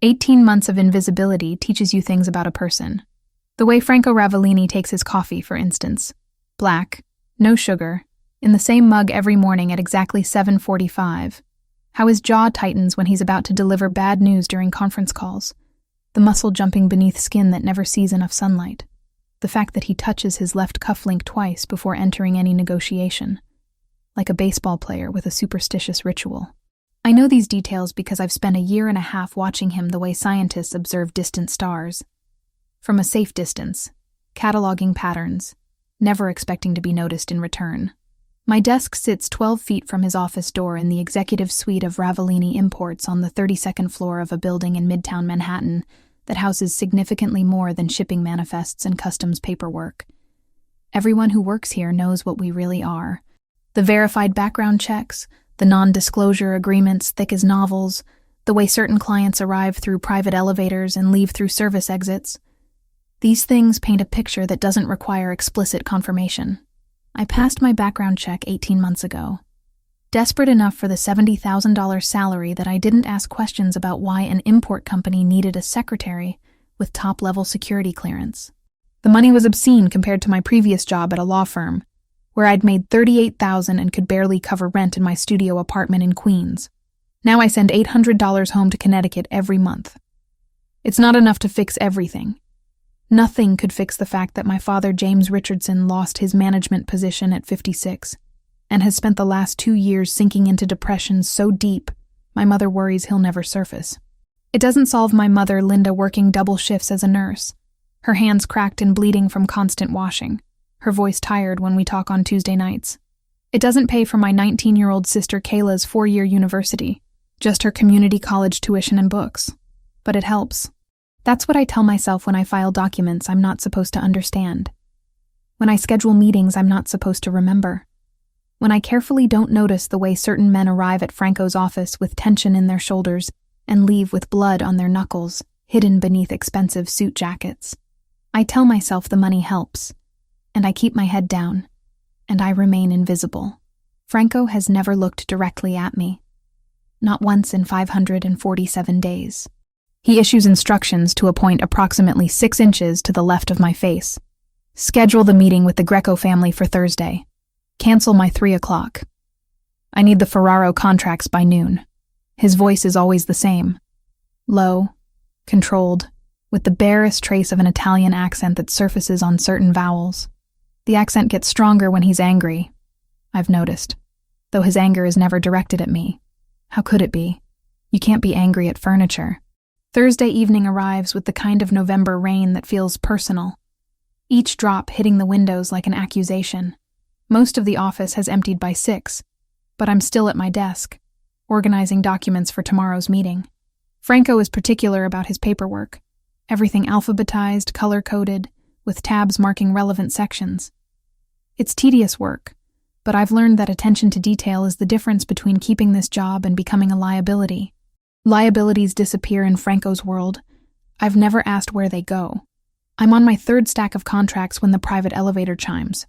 18 months of invisibility teaches you things about a person. The way Franco Ravellini takes his coffee, for instance. Black, no sugar, in the same mug every morning at exactly 7:45. How his jaw tightens when he's about to deliver bad news during conference calls. The muscle jumping beneath skin that never sees enough sunlight. The fact that he touches his left cufflink twice before entering any negotiation. Like a baseball player with a superstitious ritual. I know these details because I've spent a year and a half watching him the way scientists observe distant stars. From a safe distance, cataloging patterns, never expecting to be noticed in return. My desk sits 12 feet from his office door in the executive suite of Ravellini Imports on the 32nd floor of a building in Midtown Manhattan that houses significantly more than shipping manifests and customs paperwork. Everyone who works here knows what we really are. The verified background checks, the non-disclosure agreements thick as novels, the way certain clients arrive through private elevators and leave through service exits. These things paint a picture that doesn't require explicit confirmation. I passed my background check 18 months ago. Desperate enough for the $70,000 salary that I didn't ask questions about why an import company needed a secretary with top-level security clearance. The money was obscene compared to my previous job at a law firm, where I'd made $38,000 and could barely cover rent in my studio apartment in Queens. Now I send $800 home to Connecticut every month. It's not enough to fix everything. Nothing could fix the fact that my father, James Richardson, lost his management position at 56 and has spent the last 2 years sinking into depression so deep, my mother worries he'll never surface. It doesn't solve my mother, Linda, working double shifts as a nurse, her hands cracked and bleeding from constant washing, her voice tired when we talk on Tuesday nights. It doesn't pay for my 19-year-old sister Kayla's 4-year university, just her community college tuition and books. But it helps. That's what I tell myself when I file documents I'm not supposed to understand. When I schedule meetings I'm not supposed to remember. When I carefully don't notice the way certain men arrive at Franco's office with tension in their shoulders and leave with blood on their knuckles, hidden beneath expensive suit jackets. I tell myself the money helps, and I keep my head down, and I remain invisible. Franco has never looked directly at me. Not once in 547 days. He issues instructions to a point approximately 6 inches to the left of my face. Schedule the meeting with the Greco family for Thursday. Cancel my 3 o'clock. I need the Ferraro contracts by noon. His voice is always the same. Low, controlled, with the barest trace of an Italian accent that surfaces on certain vowels. The accent gets stronger when he's angry, I've noticed, though his anger is never directed at me. How could it be? You can't be angry at furniture. Thursday evening arrives with the kind of November rain that feels personal, each drop hitting the windows like an accusation. Most of the office has emptied by 6, but I'm still at my desk, organizing documents for tomorrow's meeting. Franco is particular about his paperwork, everything alphabetized, color-coded, with tabs marking relevant sections. It's tedious work, but I've learned that attention to detail is the difference between keeping this job and becoming a liability. Liabilities disappear in Franco's world. I've never asked where they go. I'm on my 3rd stack of contracts when the private elevator chimes.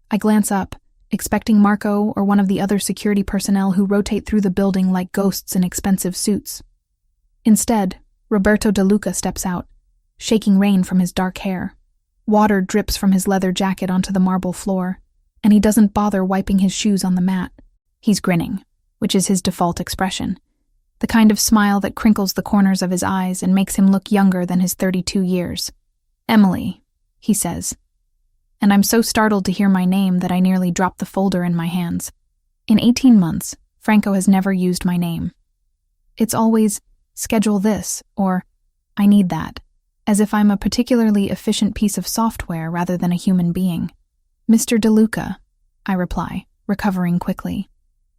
I glance up, expecting Marco or one of the other security personnel who rotate through the building like ghosts in expensive suits. Instead, Roberto De Luca steps out, shaking rain from his dark hair. Water drips from his leather jacket onto the marble floor, and he doesn't bother wiping his shoes on the mat. He's grinning, which is his default expression. The kind of smile that crinkles the corners of his eyes and makes him look younger than his 32 years. Emily, he says. And I'm so startled to hear my name that I nearly drop the folder in my hands. In 18 months, Franco has never used my name. It's always, schedule this, or I need that, as if I'm a particularly efficient piece of software rather than a human being. Mr. De Luca, I reply, recovering quickly.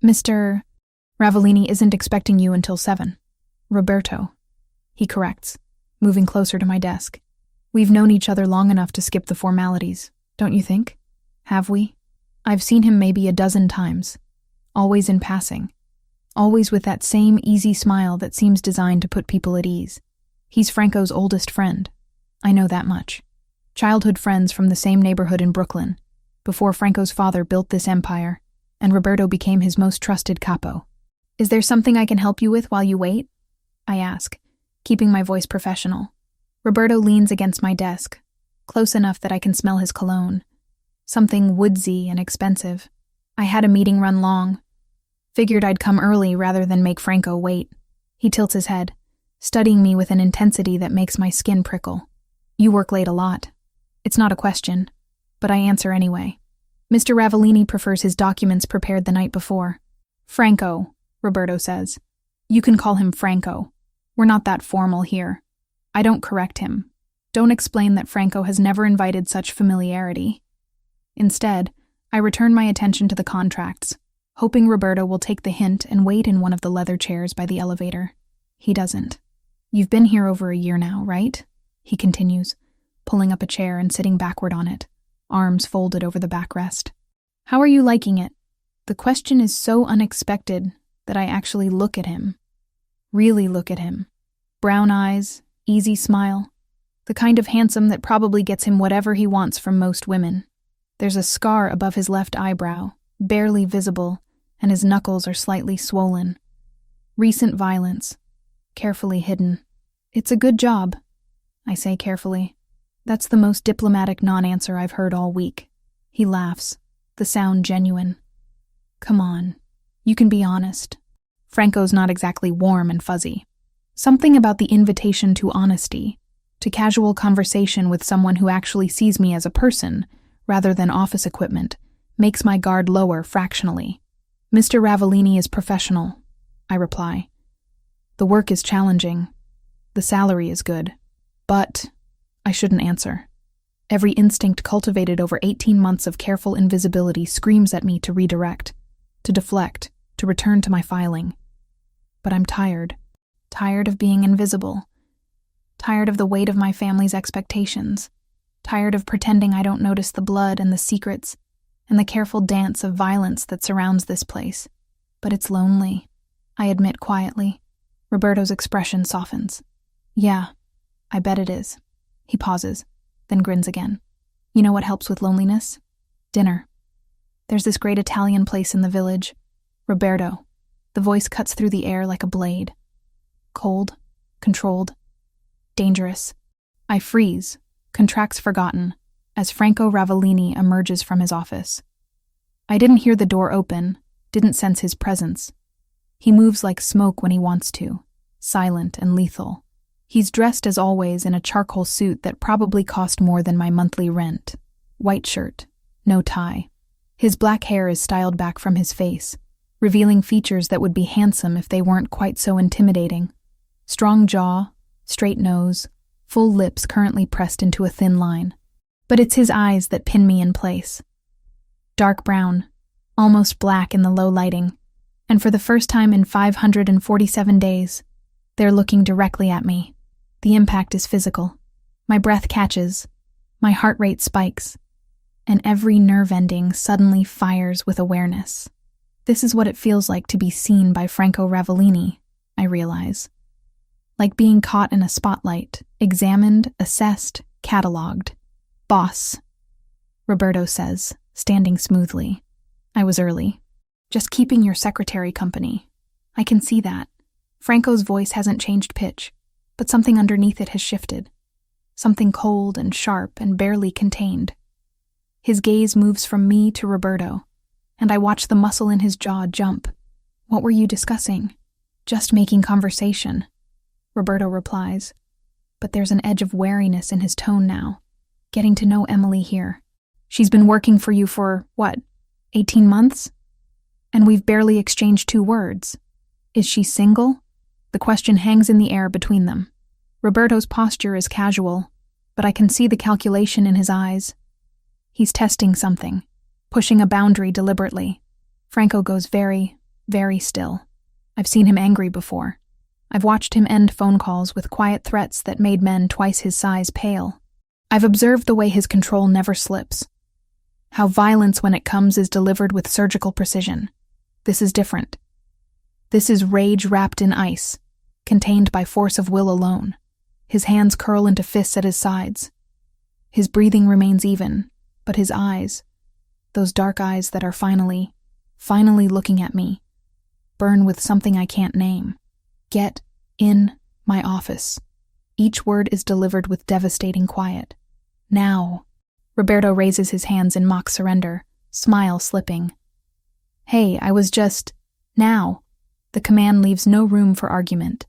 Mr. Ravellini isn't expecting you until 7. Roberto, he corrects, moving closer to my desk. We've known each other long enough to skip the formalities, don't you think? Have we? I've seen him maybe a dozen times, always in passing, always with that same easy smile that seems designed to put people at ease. He's Franco's oldest friend. I know that much. Childhood friends from the same neighborhood in Brooklyn, before Franco's father built this empire, and Roberto became his most trusted capo. Is there something I can help you with while you wait? I ask, keeping my voice professional. Roberto leans against my desk, close enough that I can smell his cologne. Something woodsy and expensive. I had a meeting run long. Figured I'd come early rather than make Franco wait. He tilts his head, studying me with an intensity that makes my skin prickle. You work late a lot. It's not a question, but I answer anyway. Mr. Ravellini prefers his documents prepared the night before. Franco, Roberto says. You can call him Franco. We're not that formal here. I don't correct him. Don't explain that Franco has never invited such familiarity. Instead, I return my attention to the contracts, hoping Roberto will take the hint and wait in one of the leather chairs by the elevator. He doesn't. You've been here over a year now, right? He continues, pulling up a chair and sitting backward on it, arms folded over the backrest. How are you liking it? The question is so unexpected that I actually look at him. Really look at him. Brown eyes, easy smile. The kind of handsome that probably gets him whatever he wants from most women. There's a scar above his left eyebrow, barely visible, and his knuckles are slightly swollen. Recent violence. Carefully hidden. It's a good job, I say carefully. That's the most diplomatic non-answer I've heard all week. He laughs, the sound genuine. Come on, you can be honest. Franco's not exactly warm and fuzzy. Something about the invitation to honesty, to casual conversation with someone who actually sees me as a person, rather than office equipment, makes my guard lower fractionally. Mr. Ravellini is professional, I reply. The work is challenging. The salary is good. But I shouldn't answer. Every instinct cultivated over 18 months of careful invisibility screams at me to redirect, to deflect, to return to my filing. But I'm tired. Tired of being invisible. Tired of the weight of my family's expectations. Tired of pretending I don't notice the blood and the secrets and the careful dance of violence that surrounds this place. But it's lonely, I admit quietly. Roberto's expression softens. Yeah, I bet it is. He pauses, then grins again. You know what helps with loneliness? Dinner. There's this great Italian place in the village. Roberto. The voice cuts through the air like a blade. Cold, controlled, dangerous. I freeze, contracts forgotten, as Franco Ravellini emerges from his office. I didn't hear the door open, didn't sense his presence. He moves like smoke when he wants to, silent and lethal. He's dressed as always in a charcoal suit that probably cost more than my monthly rent. White shirt, no tie. His black hair is styled back from his face, revealing features that would be handsome if they weren't quite so intimidating. Strong jaw, straight nose, full lips currently pressed into a thin line. But it's his eyes that pin me in place. Dark brown, almost black in the low lighting, and for the first time in 547 days, they're looking directly at me. The impact is physical. My breath catches, my heart rate spikes, and every nerve ending suddenly fires with awareness. This is what it feels like to be seen by Franco Ravellini, I realize. Like being caught in a spotlight, examined, assessed, catalogued. Boss, Roberto says, standing smoothly. I was early. Just keeping your secretary company. I can see that. Franco's voice hasn't changed pitch, but something underneath it has shifted. Something cold and sharp and barely contained. His gaze moves from me to Roberto, and I watch the muscle in his jaw jump. What were you discussing? Just making conversation, Roberto replies, but there's an edge of wariness in his tone now. Getting to know Emily here. She's been working for you for, 18 months? And we've barely exchanged 2 words. Is she single? The question hangs in the air between them. Roberto's posture is casual, but I can see the calculation in his eyes. He's testing something, pushing a boundary deliberately. Franco goes very, very still. I've seen him angry before. I've watched him end phone calls with quiet threats that made men twice his size pale. I've observed the way his control never slips. How violence when it comes is delivered with surgical precision. This is different. This is rage wrapped in ice, contained by force of will alone. His hands curl into fists at his sides. His breathing remains even, but his eyes, those dark eyes that are finally looking at me, burn with something I can't name. Get in My office. Each word is delivered with devastating quiet. Now. Roberto raises his hands in mock surrender, smile slipping. Hey, I was just... Now. The command leaves no room for argument.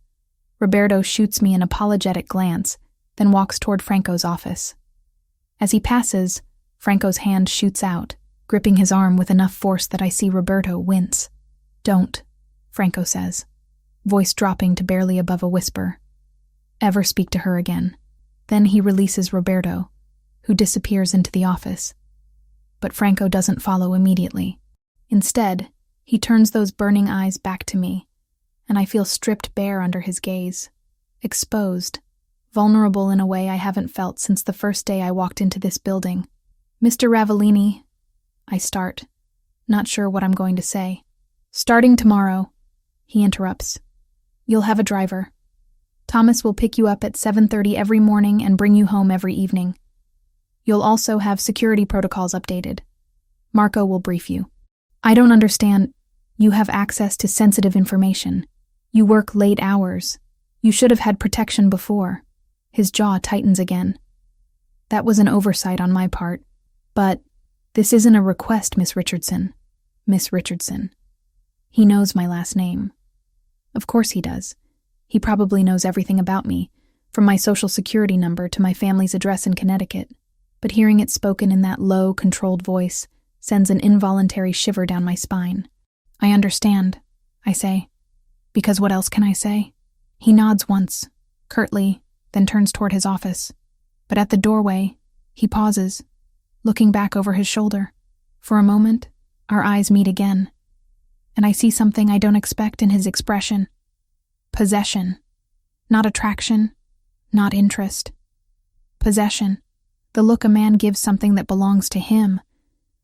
Roberto shoots me an apologetic glance, then walks toward Franco's office. As he passes, Franco's hand shoots out, gripping his arm with enough force that I see Roberto wince. Don't, Franco says, voice dropping to barely above a whisper. Ever speak to her again. Then he releases Roberto, who disappears into the office. But Franco doesn't follow immediately. Instead, he turns those burning eyes back to me, and I feel stripped bare under his gaze, exposed, vulnerable in a way I haven't felt since the first day I walked into this building. Mr. Ravellini, I start, not sure what I'm going to say. Starting tomorrow, he interrupts. You'll have a driver. Thomas will pick you up at 7:30 every morning and bring you home every evening. You'll also have security protocols updated. Marco will brief you. I don't understand. You have access to sensitive information. You work late hours. You should have had protection before. His jaw tightens again. That was an oversight on my part. But this isn't a request, Miss Richardson. Miss Richardson. He knows my last name. Of course he does. He probably knows everything about me, from my social security number to my family's address in Connecticut. But hearing it spoken in that low, controlled voice sends an involuntary shiver down my spine. I understand, I say. Because what else can I say? He nods once, curtly, then turns toward his office. But at the doorway, he pauses, looking back over his shoulder. For a moment, our eyes meet again, and I see something I don't expect in his expression. Possession. Not attraction, not interest. Possession. The look a man gives something that belongs to him,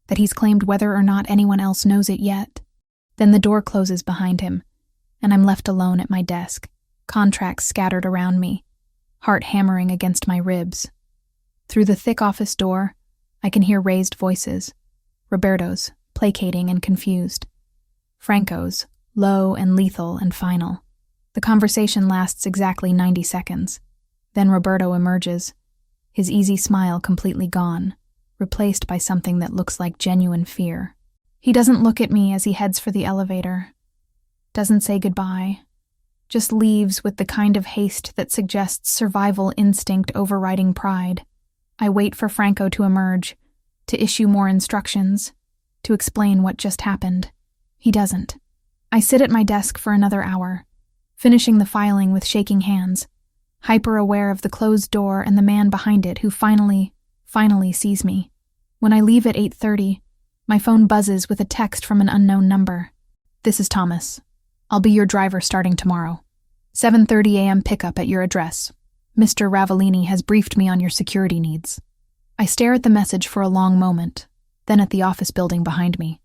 that he's claimed whether or not anyone else knows it yet. Then the door closes behind him, and I'm left alone at my desk, contracts scattered around me, heart hammering against my ribs. Through the thick office door, I can hear raised voices, Roberto's, placating and confused, Franco's, low and lethal and final. The conversation lasts exactly 90 seconds. Then Roberto emerges, his easy smile completely gone, replaced by something that looks like genuine fear. He doesn't look at me as he heads for the elevator, doesn't say goodbye, just leaves with the kind of haste that suggests survival instinct overriding pride. I wait for Franco to emerge, to issue more instructions, to explain what just happened. He doesn't. I sit at my desk for another hour, finishing the filing with shaking hands, hyper-aware of the closed door and the man behind it who finally sees me. When I leave at 8:30, my phone buzzes with a text from an unknown number. This is Thomas. I'll be your driver starting tomorrow. 7:30 a.m. pickup at your address. Mr. Ravellini has briefed me on your security needs. I stare at the message for a long moment, then at the office building behind me.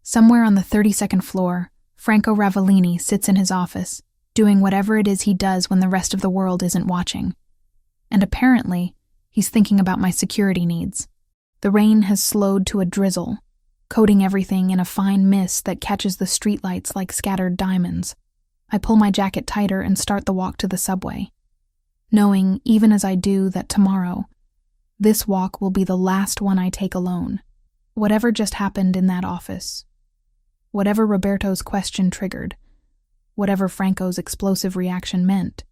Somewhere on the 32nd floor, Franco Ravellini sits in his office, doing whatever it is he does when the rest of the world isn't watching. And apparently, he's thinking about my security needs. The rain has slowed to a drizzle, coating everything in a fine mist that catches the streetlights like scattered diamonds. I pull my jacket tighter and start the walk to the subway, knowing, even as I do, that tomorrow, this walk will be the last one I take alone. Whatever just happened in that office, whatever Roberto's question triggered, whatever Franco's explosive reaction meant,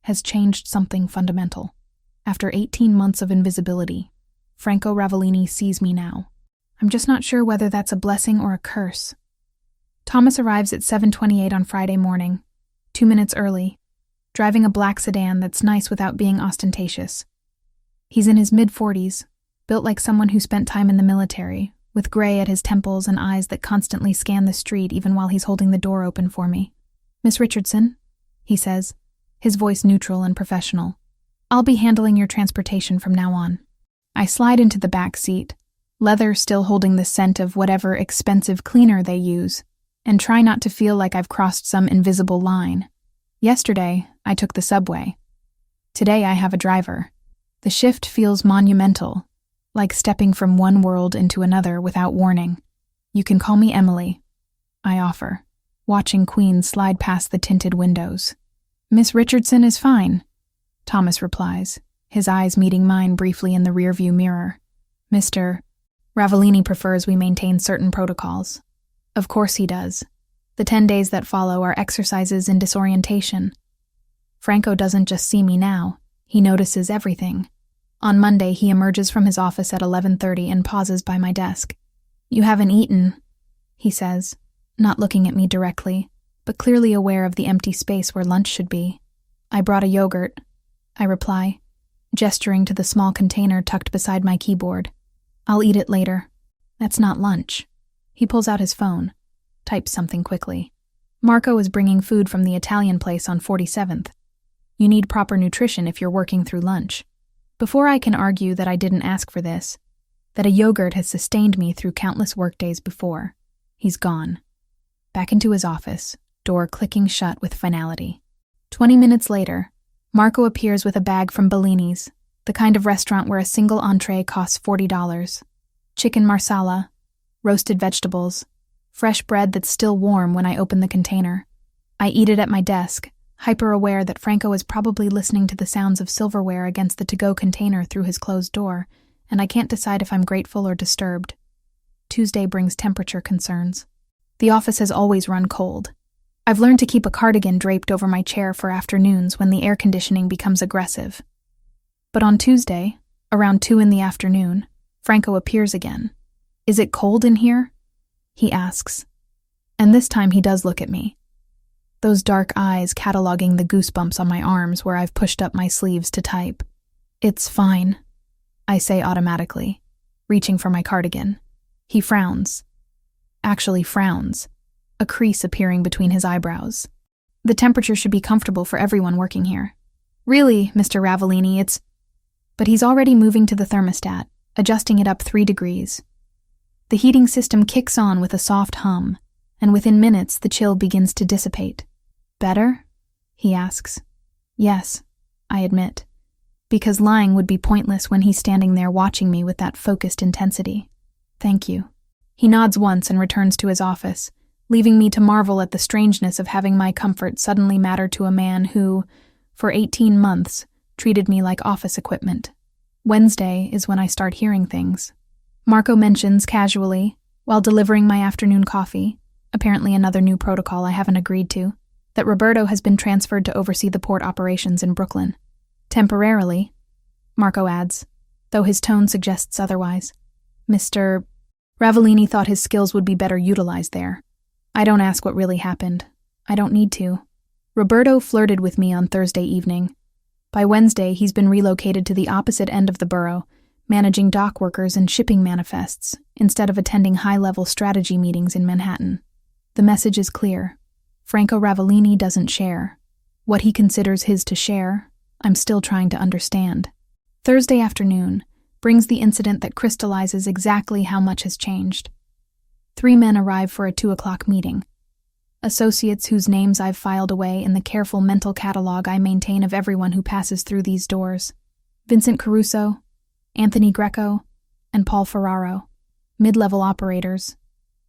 has changed something fundamental. After 18 months of invisibility, Franco Ravellini sees me now. I'm just not sure whether that's a blessing or a curse. Thomas arrives at 7:28 on Friday morning, 2 minutes early, driving a black sedan that's nice without being ostentatious. He's in his mid-40s, built like someone who spent time in the military, with gray at his temples and eyes that constantly scan the street even while he's holding the door open for me. Miss Richardson, he says, his voice neutral and professional. I'll be handling your transportation from now on. I slide into the back seat, leather still holding the scent of whatever expensive cleaner they use, and try not to feel like I've crossed some invisible line. Yesterday, I took the subway. Today I have a driver. The shift feels monumental, like stepping from one world into another without warning. You can call me Emily, I offer, watching Queen slide past the tinted windows. Miss Richardson is fine, Thomas replies, his eyes meeting mine briefly in the rearview mirror. Mr. Ravellini prefers we maintain certain protocols. Of course he does. The 10 days that follow are exercises in disorientation. Franco doesn't just see me now, he notices everything. On Monday, he emerges from his office at 11:30 and pauses by my desk. You haven't eaten, he says, not looking at me directly, but clearly aware of the empty space where lunch should be. I brought a yogurt, I reply, gesturing to the small container tucked beside my keyboard. I'll eat it later. That's not lunch. He pulls out his phone, types something quickly. Marco is bringing food from the Italian place on 47th. You need proper nutrition if you're working through lunch. Before I can argue that I didn't ask for this, that a yogurt has sustained me through countless workdays before, he's gone. Back into his office, door clicking shut with finality. 20 minutes later, Marco appears with a bag from Bellini's, the kind of restaurant where a single entree costs $40. Chicken marsala, roasted vegetables, fresh bread that's still warm when I open the container. I eat it at my desk, hyper-aware that Franco is probably listening to the sounds of silverware against the to-go container through his closed door, and I can't decide if I'm grateful or disturbed. Tuesday brings temperature concerns. The office has always run cold. I've learned to keep a cardigan draped over my chair for afternoons when the air conditioning becomes aggressive. But on Tuesday, around 2 in the afternoon, Franco appears again. Is it cold in here? He asks. And this time he does look at me. Those dark eyes cataloging the goosebumps on my arms where I've pushed up my sleeves to type. It's fine, I say automatically, reaching for my cardigan. He frowns. Actually frowns, a crease appearing between his eyebrows. The temperature should be comfortable for everyone working here. Really, Mr. Ravellini, it's... But he's already moving to the thermostat, adjusting it up 3 degrees. The heating system kicks on with a soft hum, and within minutes the chill begins to dissipate. Better? He asks. Yes, I admit, because lying would be pointless when he's standing there watching me with that focused intensity. Thank you. He nods once and returns to his office, leaving me to marvel at the strangeness of having my comfort suddenly matter to a man who, for 18 months, treated me like office equipment. Wednesday is when I start hearing things. Marco mentions casually, while delivering my afternoon coffee, apparently another new protocol I haven't agreed to, that Roberto has been transferred to oversee the port operations in Brooklyn. Temporarily, Marco adds, though his tone suggests otherwise. Mr. Ravellini thought his skills would be better utilized there. I don't ask what really happened. I don't need to. Roberto flirted with me on Thursday evening. By Wednesday, he's been relocated to the opposite end of the borough, managing dock workers and shipping manifests, instead of attending high-level strategy meetings in Manhattan. The message is clear. Franco Ravellini doesn't share. What he considers his to share, I'm still trying to understand. Thursday afternoon brings the incident that crystallizes exactly how much has changed. 3 men arrive for a 2:00 meeting. Associates whose names I've filed away in the careful mental catalog I maintain of everyone who passes through these doors. Vincent Caruso, Anthony Greco, and Paul Ferraro. Mid-level operators.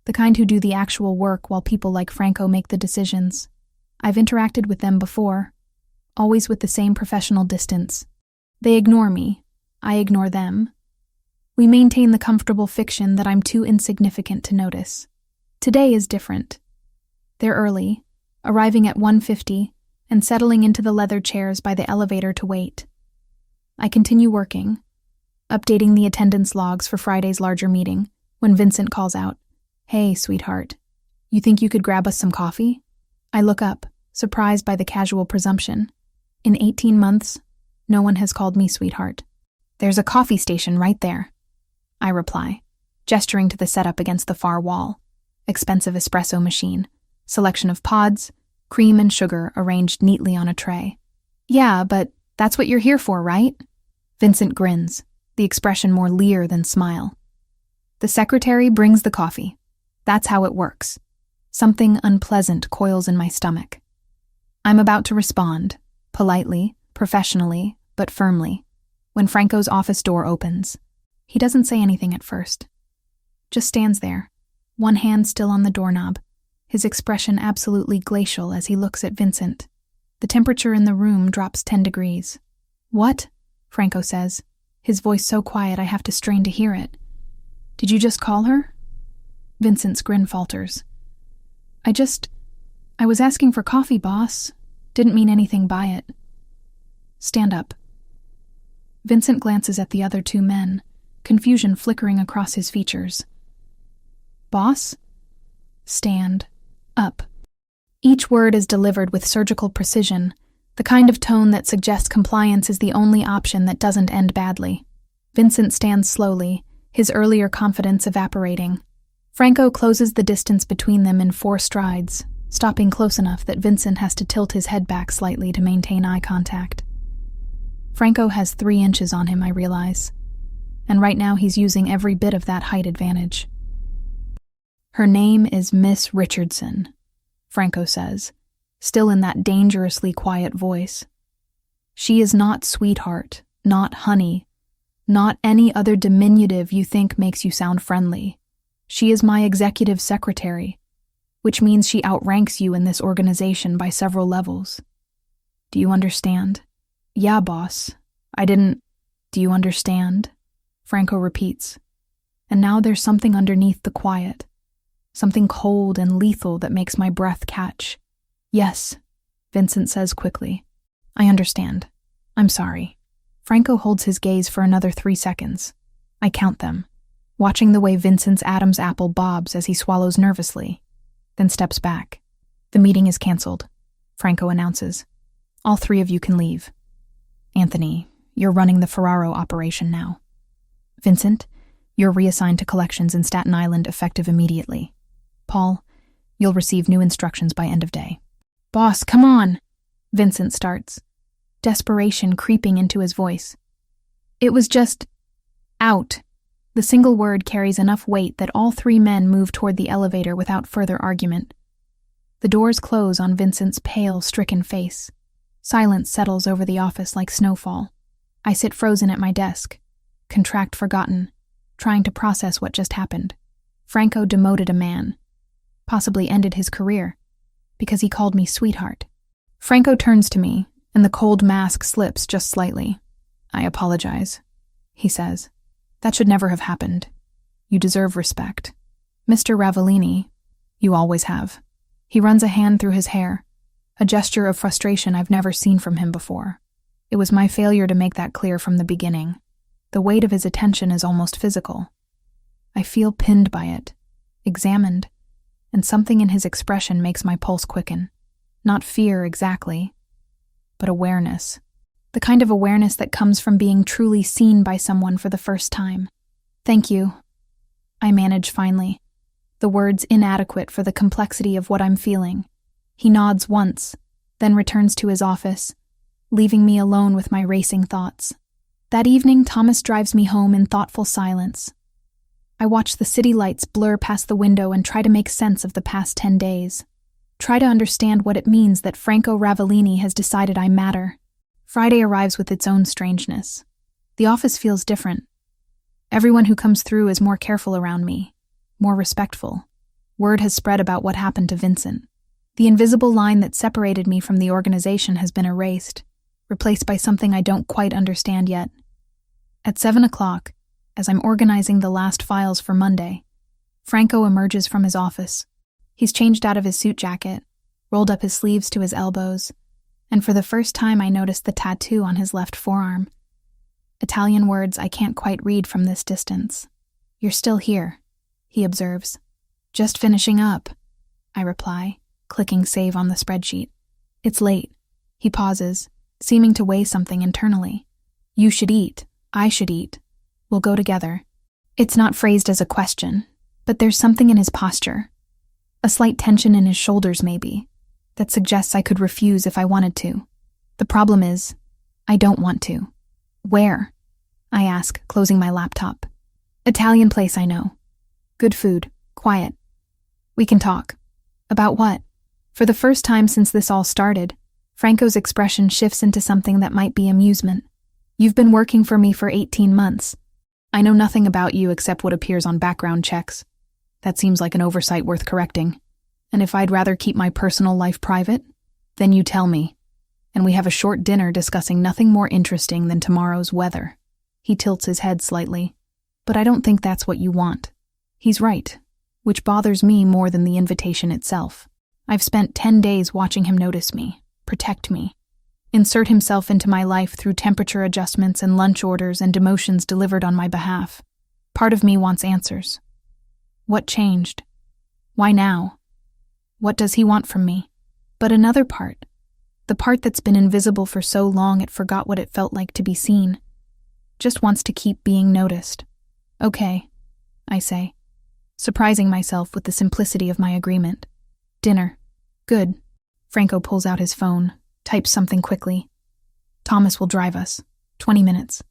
The kind who do the actual work while people like Franco make the decisions. I've interacted with them before, always with the same professional distance. They ignore me. I ignore them. We maintain the comfortable fiction that I'm too insignificant to notice. Today is different. They're early, arriving at 1:50 and settling into the leather chairs by the elevator to wait. I continue working, updating the attendance logs for Friday's larger meeting, when Vincent calls out, "Hey, sweetheart, you think you could grab us some coffee?" I look up, surprised by the casual presumption. In 18 months, no one has called me sweetheart. "There's a coffee station right there," I reply, gesturing to the setup against the far wall. Expensive espresso machine, selection of pods, cream and sugar arranged neatly on a tray. "Yeah, but that's what you're here for, right?" Vincent grins, the expression more leer than smile. "The secretary brings the coffee. That's how it works." Something unpleasant coils in my stomach. I'm about to respond, politely, professionally, but firmly, when Franco's office door opens. He doesn't say anything at first. Just stands there, one hand still on the doorknob, his expression absolutely glacial as he looks at Vincent. The temperature in the room drops 10 degrees. "What?" Franco says, his voice so quiet I have to strain to hear it. "Did you just call her?" Vincent's grin falters. I was asking for coffee, boss. Didn't mean anything by it." "Stand up." Vincent glances at the other two men, confusion flickering across his features. "Boss?" "Stand up." Each word is delivered with surgical precision, the kind of tone that suggests compliance is the only option that doesn't end badly. Vincent stands slowly, his earlier confidence evaporating. Franco closes the distance between them in 4 strides, stopping close enough that Vincent has to tilt his head back slightly to maintain eye contact. Franco has 3 inches on him, I realize, and right now he's using every bit of that height advantage. "Her name is Miss Richardson," Franco says, still in that dangerously quiet voice. "She is not sweetheart, not honey, not any other diminutive you think makes you sound friendly. She is my executive secretary, which means she outranks you in this organization by several levels. Do you understand?" "Yeah, boss. Do you understand?" Franco repeats. And now there's something underneath the quiet, something cold and lethal that makes my breath catch. "Yes," Vincent says quickly. "I understand. I'm sorry." Franco holds his gaze for another 3 seconds. I count them, watching the way Vincent's Adam's apple bobs as he swallows nervously, then steps back. "The meeting is canceled," Franco announces. "All 3 of you can leave. Anthony, you're running the Ferraro operation now. Vincent, you're reassigned to collections in Staten Island effective immediately. Paul, you'll receive new instructions by end of day." "Boss, come on," Vincent starts, desperation creeping into his voice. "It was just out." The single word carries enough weight that all 3 men move toward the elevator without further argument. The doors close on Vincent's pale, stricken face. Silence settles over the office like snowfall. I sit frozen at my desk, contract forgotten, trying to process what just happened. Franco demoted a man, possibly ended his career, because he called me sweetheart. Franco turns to me, and the cold mask slips just slightly. "I apologize," he says. "That should never have happened. You deserve respect. Mr. Ravellini, you always have." He runs a hand through his hair, a gesture of frustration I've never seen from him before. It was my failure to make that clear from the beginning. The weight of his attention is almost physical. I feel pinned by it, examined, and something in his expression makes my pulse quicken. Not fear exactly, but awareness. The kind of awareness that comes from being truly seen by someone for the first time. "Thank you," I manage finally, the words inadequate for the complexity of what I'm feeling. He nods once, then returns to his office, leaving me alone with my racing thoughts. That evening, Thomas drives me home in thoughtful silence. I watch the city lights blur past the window and try to make sense of the past 10 days. Try to understand what it means that Franco Ravellini has decided I matter. Friday arrives with its own strangeness. The office feels different. Everyone who comes through is more careful around me, more respectful. Word has spread about what happened to Vincent. The invisible line that separated me from the organization has been erased, replaced by something I don't quite understand yet. At 7 o'clock, as I'm organizing the last files for Monday, Franco emerges from his office. He's changed out of his suit jacket, rolled up his sleeves to his elbows, and for the first time I noticed the tattoo on his left forearm. Italian words I can't quite read from this distance. "You're still here," he observes. "Just finishing up," I reply, clicking save on the spreadsheet. "It's late." He pauses, seeming to weigh something internally. "You should eat. I should eat. We'll go together." It's not phrased as a question, but there's something in his posture, a slight tension in his shoulders maybe, that suggests I could refuse if I wanted to. The problem is, I don't want to. "Where?" I ask, closing my laptop. "Italian place I know. Good food, quiet. We can talk." "About what?" For the first time since this all started, Franco's expression shifts into something that might be amusement. "You've been working for me for 18 months. I know nothing about you except what appears on background checks. That seems like an oversight worth correcting. And if I'd rather keep my personal life private, then you tell me." and we have a short dinner discussing nothing more interesting than tomorrow's weather. He tilts his head slightly. But I don't think that's what you want. He's right, which bothers me more than the invitation itself. I've spent 10 days watching him notice me, protect me, insert himself into my life through temperature adjustments and lunch orders and demotions delivered on my behalf. Part of me wants answers. What changed? Why now? What does he want from me? But another part, the part that's been invisible for so long it forgot what it felt like to be seen, just wants to keep being noticed. Okay, I say, surprising myself with the simplicity of my agreement. Dinner. Good. Franco pulls out his phone, types something quickly. Thomas will drive us. 20 minutes.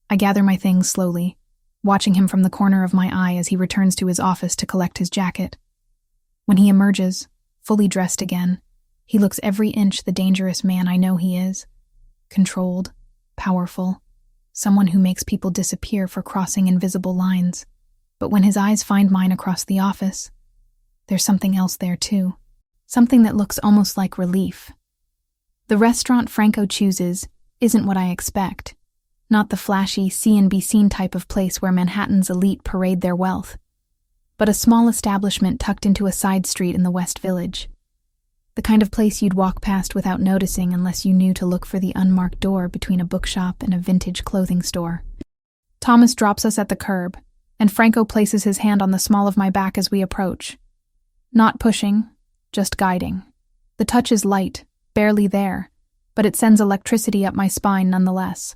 I gather my things slowly, watching him from the corner of my eye as he returns to his office to collect his jacket. When he emerges, fully dressed again, he looks every inch the dangerous man I know he is. Controlled, powerful, someone who makes people disappear for crossing invisible lines. But when his eyes find mine across the office, there's something else there too. Something that looks almost like relief. The restaurant Franco chooses isn't what I expect. Not the flashy, see-and-be-seen type of place where Manhattan's elite parade their wealth, but a small establishment tucked into a side street in the West Village. The kind of place you'd walk past without noticing unless you knew to look for the unmarked door between a bookshop and a vintage clothing store. Thomas drops us at the curb, and Franco places his hand on the small of my back as we approach. Not pushing, just guiding. The touch is light, barely there, but it sends electricity up my spine nonetheless.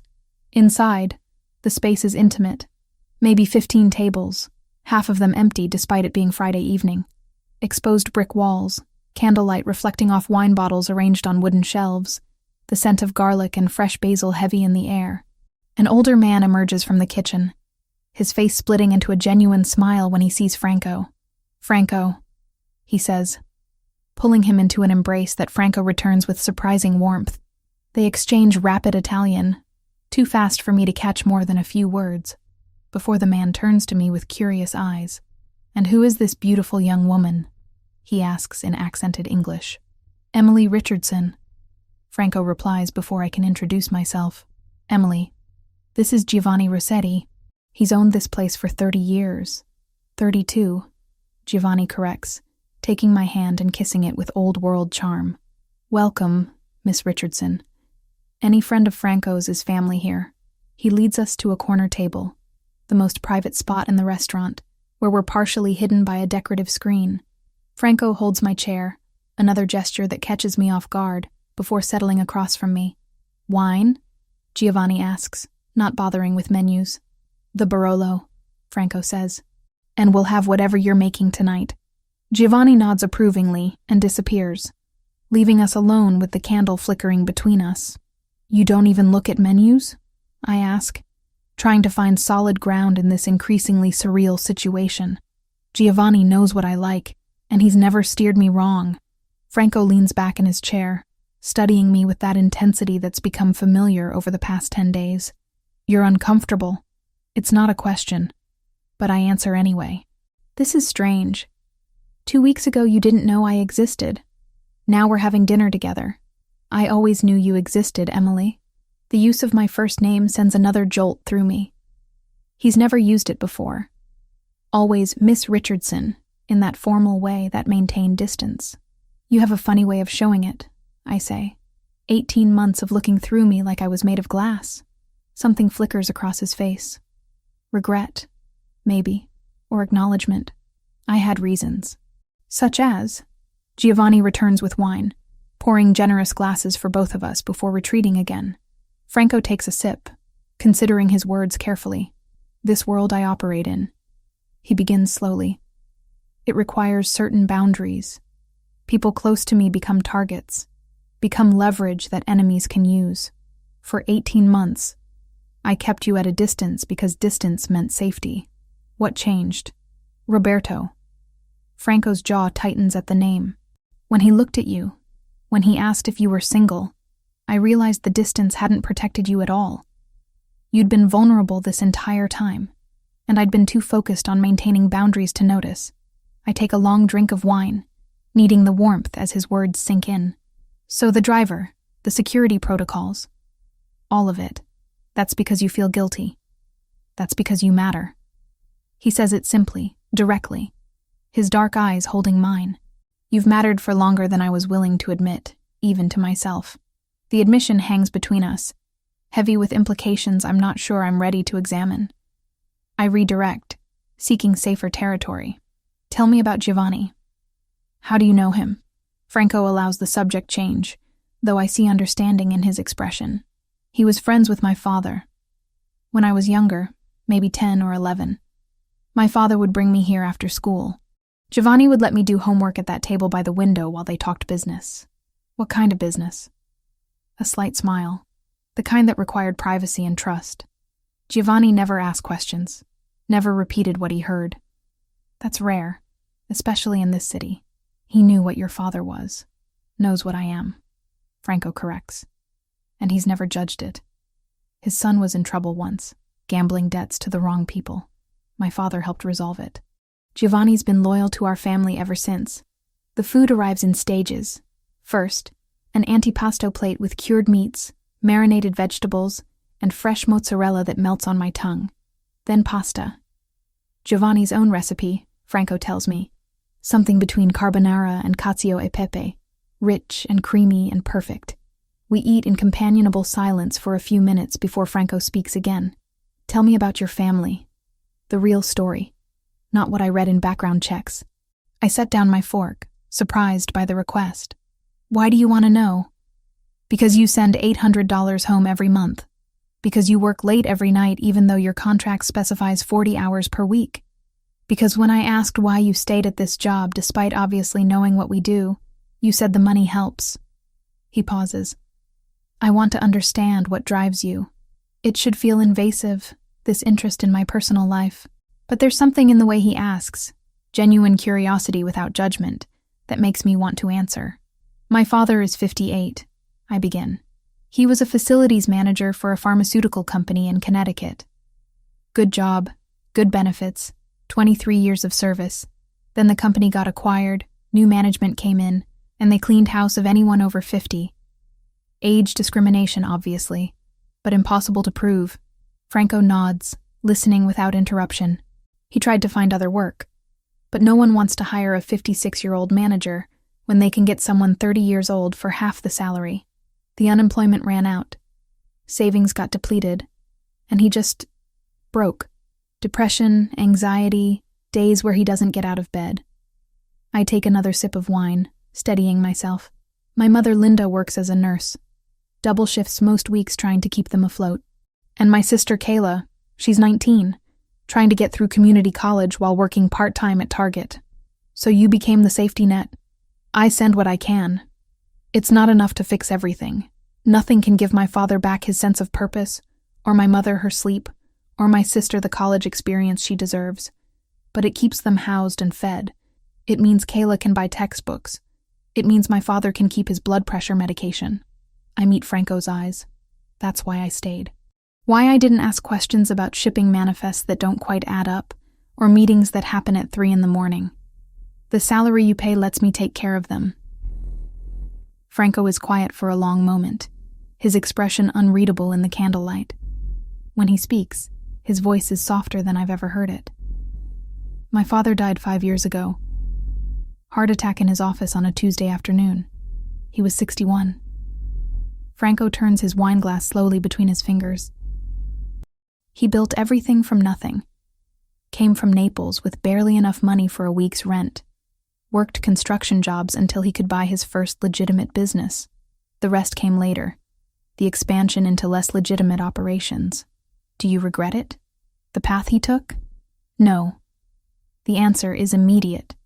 Inside, the space is intimate. Maybe 15 tables, half of them empty despite it being Friday evening. Exposed brick walls, candlelight reflecting off wine bottles arranged on wooden shelves, the scent of garlic and fresh basil heavy in the air. An older man emerges from the kitchen, his face splitting into a genuine smile when he sees Franco. Franco, he says, pulling him into an embrace that Franco returns with surprising warmth. They exchange rapid Italian, too fast for me to catch more than a few words, before the man turns to me with curious eyes. And who is this beautiful young woman? He asks in accented English. Emily Richardson. Franco replies before I can introduce myself. Emily, this is Giovanni Rossetti. He's owned this place for 30 years. 32, Giovanni corrects, taking my hand and kissing it with old-world charm. Welcome, Miss Richardson. Any friend of Franco's is family here. He leads us to a corner table, the most private spot in the restaurant, where we're partially hidden by a decorative screen. Franco holds my chair, another gesture that catches me off guard, before settling across from me. Wine? Giovanni asks, not bothering with menus. The Barolo, Franco says. And we'll have whatever you're making tonight. Giovanni nods approvingly and disappears, leaving us alone with the candle flickering between us. You don't even look at menus? I ask, trying to find solid ground in this increasingly surreal situation. Giovanni knows what I like, and he's never steered me wrong. Franco leans back in his chair, studying me with that intensity that's become familiar over the past 10 days. You're uncomfortable. It's not a question, but I answer anyway. This is strange. 2 weeks ago you didn't know I existed. Now we're having dinner together. I always knew you existed, Emily. The use of my first name sends another jolt through me. He's never used it before. Always Miss Richardson, in that formal way that maintained distance. You have a funny way of showing it, I say. 18 months of looking through me like I was made of glass. Something flickers across his face. Regret, maybe, or acknowledgement. I had reasons. Such as, Giovanni returns with wine, pouring generous glasses for both of us before retreating again. Franco takes a sip, considering his words carefully. This world I operate in. He begins slowly. It requires certain boundaries. People close to me become targets, become leverage that enemies can use. For 18 months, I kept you at a distance because distance meant safety. What changed? Roberto. Franco's jaw tightens at the name. When he looked at you, when he asked if you were single, I realized the distance hadn't protected you at all. You'd been vulnerable this entire time, and I'd been too focused on maintaining boundaries to notice. I take a long drink of wine, needing the warmth as his words sink in. So the driver, The security protocols. All of it. That's because you feel guilty. That's because you matter. He says it simply, directly, his dark eyes holding mine. You've mattered for longer than I was willing to admit, even to myself. The admission hangs between us, heavy with implications I'm not sure I'm ready to examine. I redirect, seeking safer territory. Tell me about Giovanni. How do you know him? Franco allows the subject change, though I see understanding in his expression. He was friends with my father. When I was younger, maybe 10 or 11, my father would bring me here after school. Giovanni would let me do homework at that table by the window while they talked business. What kind of business? A slight smile, the kind that required privacy and trust. Giovanni never asked questions, never repeated what he heard. That's rare, especially in this city. He knew what your father was, knows what I am. Franco corrects. And he's never judged it. His son was in trouble once, gambling debts to the wrong people. My father helped resolve it. Giovanni's been loyal to our family ever since. The food arrives in stages. First, an antipasto plate with cured meats, marinated vegetables, and fresh mozzarella that melts on my tongue. Then pasta. Giovanni's own recipe, Franco tells me. Something between carbonara and cacio e pepe, rich and creamy and perfect. We eat in companionable silence for a few minutes before Franco speaks again. Tell me about your family. The real story. Not what I read in background checks. I set down my fork, surprised by the request. Why do you want to know? Because you send $800 home every month. Because you work late every night even though your contract specifies 40 hours per week. Because when I asked why you stayed at this job despite obviously knowing what we do, you said the money helps. He pauses. I want to understand what drives you. It should feel invasive, this interest in my personal life. But there's something in the way he asks, genuine curiosity without judgment, that makes me want to answer. My father is 58, I begin. He was a facilities manager for a pharmaceutical company in Connecticut. Good job, good benefits, 23 years of service. Then the company got acquired, new management came in, and they cleaned house of anyone over 50. Age discrimination, obviously, but impossible to prove. Franco nods, listening without interruption. He tried to find other work, but no one wants to hire a 56-year-old manager when they can get someone 30 years old for half the salary. The unemployment ran out. Savings got depleted, and he just broke. Depression, anxiety, days where he doesn't get out of bed. I take another sip of wine, steadying myself. My mother Linda works as a nurse. Double shifts most weeks trying to keep them afloat. And my sister Kayla, she's 19, trying to get through community college while working part-time at Target. So you became the safety net. I send what I can. It's not enough to fix everything. Nothing can give my father back his sense of purpose, or my mother her sleep, or my sister the college experience she deserves. But it keeps them housed and fed. It means Kayla can buy textbooks. It means my father can keep his blood pressure medication. I meet Franco's eyes. That's why I stayed. Why I didn't ask questions about shipping manifests that don't quite add up, or meetings that happen at 3 a.m. The salary you pay lets me take care of them. Franco is quiet for a long moment, his expression unreadable in the candlelight. When he speaks, his voice is softer than I've ever heard it. My father died 5 years ago. Heart attack in his office on a Tuesday afternoon. He was 61. Franco turns his wine glass slowly between his fingers. He built everything from nothing. Came from Naples with barely enough money for a week's rent. Worked construction jobs until he could buy his first legitimate business. The rest came later. The expansion into less legitimate operations. Do you regret it? The path he took? No. The answer is immediate.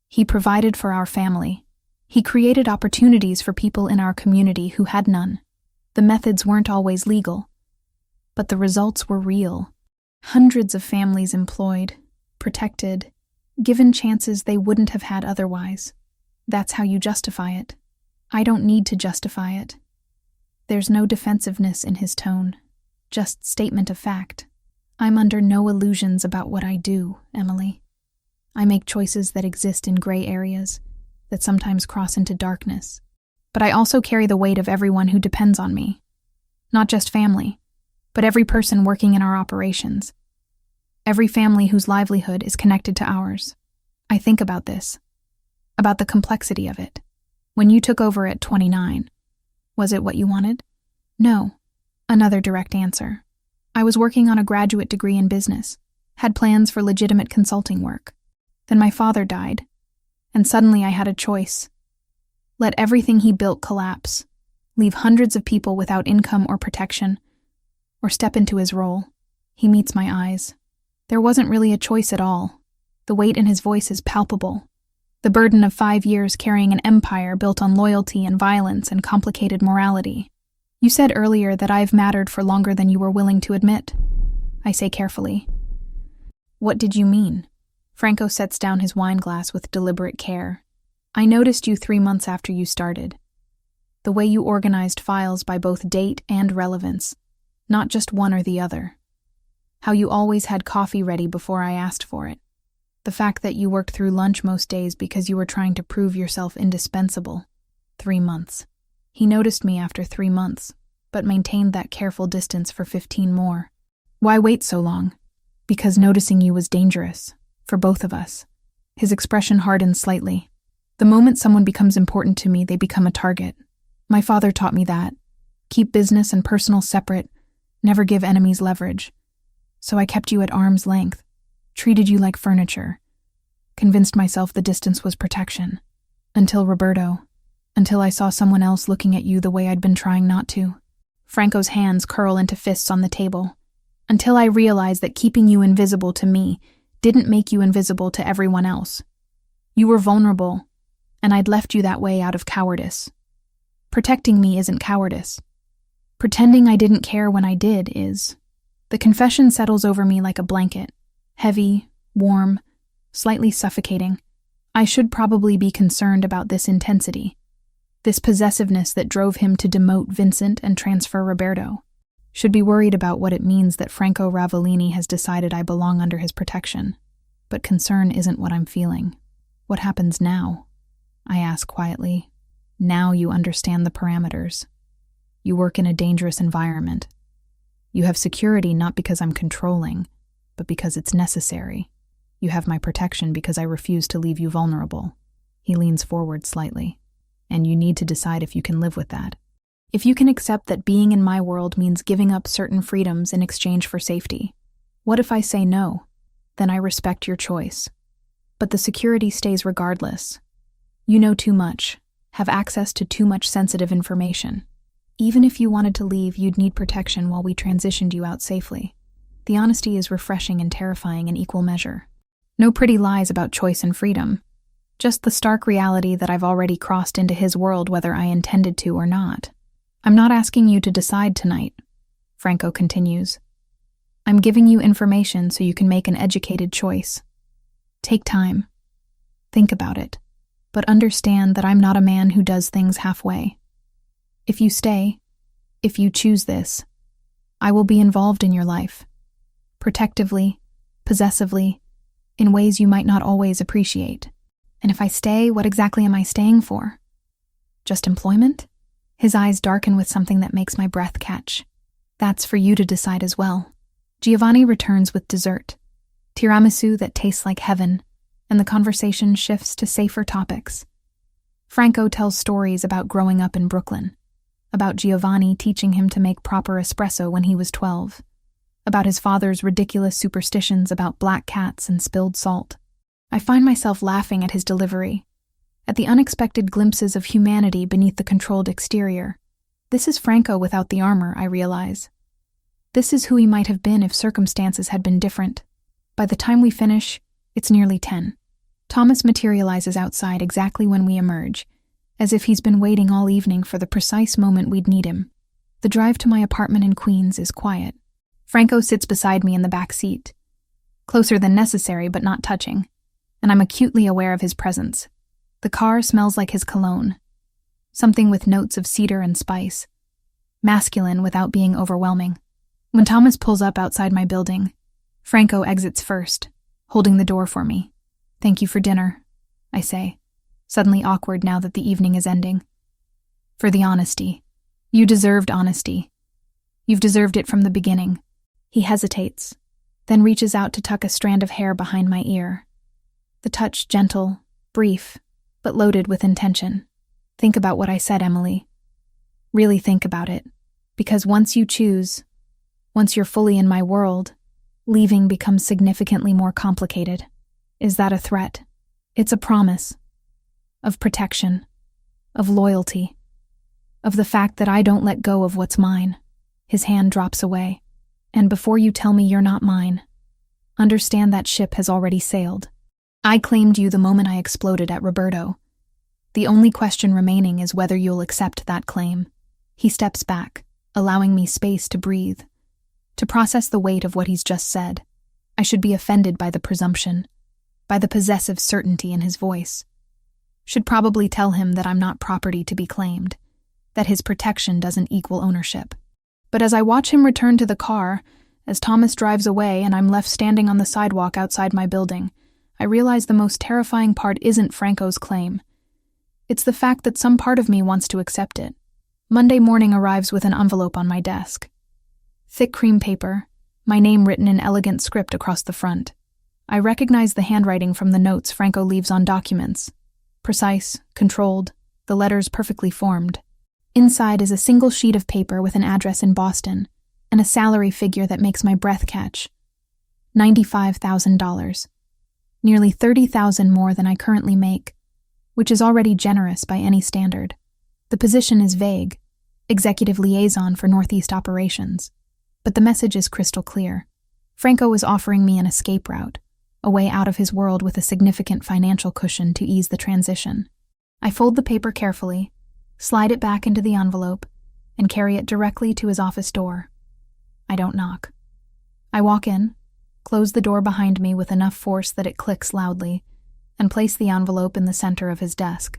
He provided for our family. He created opportunities for people in our community who had none. The methods weren't always legal, but the results were real. Hundreds of families employed, protected, given chances they wouldn't have had otherwise. That's how you justify it. I don't need to justify it. There's no defensiveness in his tone, just statement of fact. I'm under no illusions about what I do, Emily. I make choices that exist in gray areas, that sometimes cross into darkness. but I also carry the weight of everyone who depends on me. Not just family, but every person working in our operations. Every family whose livelihood is connected to ours. I think about this, about the complexity of it. When you took over at 29, was it what you wanted? No. Another direct answer. I was working on a graduate degree in business, had plans for legitimate consulting work. Then my father died, and suddenly I had a choice. Let everything he built collapse, leave hundreds of people without income or protection, or step into his role. He meets my eyes. There wasn't really a choice at all. The weight in his voice is palpable. The burden of 5 years carrying an empire built on loyalty and violence and complicated morality. You said earlier that I've mattered for longer than you were willing to admit. I say carefully. What did you mean? Franco sets down his wine glass with deliberate care. I noticed you 3 months after you started. The way you organized files by both date and relevance, not just one or the other. How you always had coffee ready before I asked for it. The fact that you worked through lunch most days because you were trying to prove yourself indispensable. 3 months. He noticed me after 3 months, but maintained that careful distance for 15 more. Why wait so long? Because noticing you was dangerous, for both of us. His expression hardened slightly. The moment someone becomes important to me, they become a target. My father taught me that. Keep business and personal separate, never give enemies leverage. So I kept you at arm's length, treated you like furniture, convinced myself the distance was protection. Until I saw someone else looking at you the way I'd been trying not to. Franco's hands curl into fists on the table. Until I realized that keeping you invisible to me didn't make you invisible to everyone else. You were vulnerable, and I'd left you that way out of cowardice. Protecting me isn't cowardice. Pretending I didn't care when I did is. The confession settles over me like a blanket. Heavy, warm, slightly suffocating. I should probably be concerned about this intensity. This possessiveness that drove him to demote Vincent and transfer Roberto. Should be worried about what it means that Franco Ravellini has decided I belong under his protection. But concern isn't what I'm feeling. What happens now? I ask quietly. Now you understand the parameters. You work in a dangerous environment. You have security not because I'm controlling, but because it's necessary. You have my protection because I refuse to leave you vulnerable. He leans forward slightly. And you need to decide if you can live with that. If you can accept that being in my world means giving up certain freedoms in exchange for safety. What if I say no? Then I respect your choice. But the security stays regardless. You know too much, have access to too much sensitive information. Even if you wanted to leave, you'd need protection while we transitioned you out safely. The honesty is refreshing and terrifying in equal measure. No pretty lies about choice and freedom. Just the stark reality that I've already crossed into his world whether I intended to or not. I'm not asking you to decide tonight, Franco continues. I'm giving you information so you can make an educated choice. Take time. Think about it. But understand that I'm not a man who does things halfway. If you stay, if you choose this, I will be involved in your life. Protectively, possessively, in ways you might not always appreciate. And if I stay, what exactly am I staying for? Just employment? His eyes darken with something that makes my breath catch. That's for you to decide as well. Giovanni returns with dessert, tiramisu that tastes like heaven, and the conversation shifts to safer topics. Franco tells stories about growing up in Brooklyn, about Giovanni teaching him to make proper espresso when he was 12, about his father's ridiculous superstitions about black cats and spilled salt. I find myself laughing at his delivery, at the unexpected glimpses of humanity beneath the controlled exterior. This is Franco without the armor, I realize. This is who he might have been if circumstances had been different. By the time we finish, it's nearly 10. Thomas materializes outside exactly when we emerge, as if he's been waiting all evening for the precise moment we'd need him. The drive to my apartment in Queens is quiet. Franco sits beside me in the back seat, closer than necessary but not touching, and I'm acutely aware of his presence. The car smells like his cologne, something with notes of cedar and spice, masculine without being overwhelming. When Thomas pulls up outside my building, Franco exits first, holding the door for me. "Thank you for dinner," I say, suddenly awkward now that the evening is ending. For the honesty. You deserved honesty. You've deserved it from the beginning. He hesitates, then reaches out to tuck a strand of hair behind my ear. The touch gentle, brief, but loaded with intention. Think about what I said, Emily. Really think about it. Because once you choose, once you're fully in my world, leaving becomes significantly more complicated. Is that a threat? It's a promise. Of protection. Of loyalty. Of the fact that I don't let go of what's mine. His hand drops away. And before you tell me you're not mine, understand that ship has already sailed. I claimed you the moment I exploded at Roberto. The only question remaining is whether you'll accept that claim. He steps back, allowing me space to breathe, to process the weight of what he's just said. I should be offended by the presumption, by the possessive certainty in his voice. Should probably tell him that I'm not property to be claimed, that his protection doesn't equal ownership. But as I watch him return to the car, as Thomas drives away and I'm left standing on the sidewalk outside my building, I realize the most terrifying part isn't Franco's claim. It's the fact that some part of me wants to accept it. Monday morning arrives with an envelope on my desk. Thick cream paper, my name written in elegant script across the front. I recognize the handwriting from the notes Franco leaves on documents. Precise, controlled, the letters perfectly formed. Inside is a single sheet of paper with an address in Boston and a salary figure that makes my breath catch. $95,000. Nearly $30,000 more than I currently make, which is already generous by any standard. The position is vague, executive liaison for Northeast operations, but the message is crystal clear. Franco is offering me an escape route, a way out of his world with a significant financial cushion to ease the transition. I fold the paper carefully, slide it back into the envelope, and carry it directly to his office door. I don't knock. I walk in, close the door behind me with enough force that it clicks loudly, and place the envelope in the center of his desk.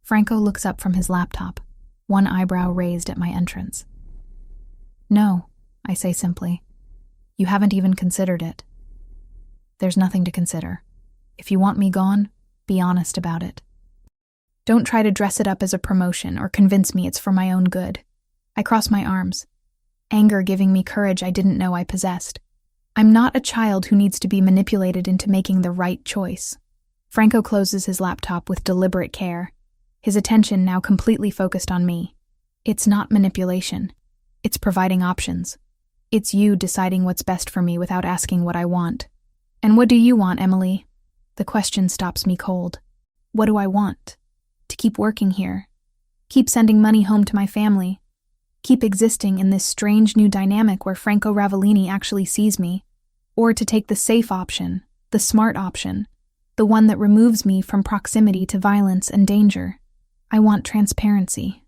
Franco looks up from his laptop, one eyebrow raised at my entrance. No, I say simply. You haven't even considered it. There's nothing to consider. If you want me gone, be honest about it. Don't try to dress it up as a promotion or convince me it's for my own good. I cross my arms, anger giving me courage I didn't know I possessed. I'm not a child who needs to be manipulated into making the right choice. Franco closes his laptop with deliberate care, his attention now completely focused on me. It's not manipulation. It's providing options. It's you deciding what's best for me without asking what I want. And what do you want, Emily? The question stops me cold. What do I want? To keep working here. Keep sending money home to my family. Keep existing in this strange new dynamic where Franco Ravellini actually sees me. Or to take the safe option, the smart option, the one that removes me from proximity to violence and danger. I want transparency,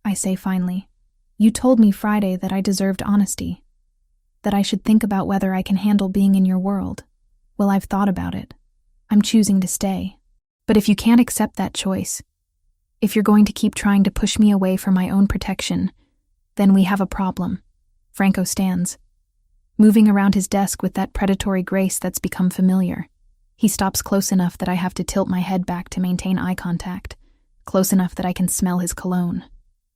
I say finally. You told me Friday that I deserved honesty, that I should think about whether I can handle being in your world. Well, I've thought about it. I'm choosing to stay. But if you can't accept that choice, if you're going to keep trying to push me away for my own protection, then we have a problem. Franco stands, moving around his desk with that predatory grace that's become familiar. He stops close enough that I have to tilt my head back to maintain eye contact, close enough that I can smell his cologne.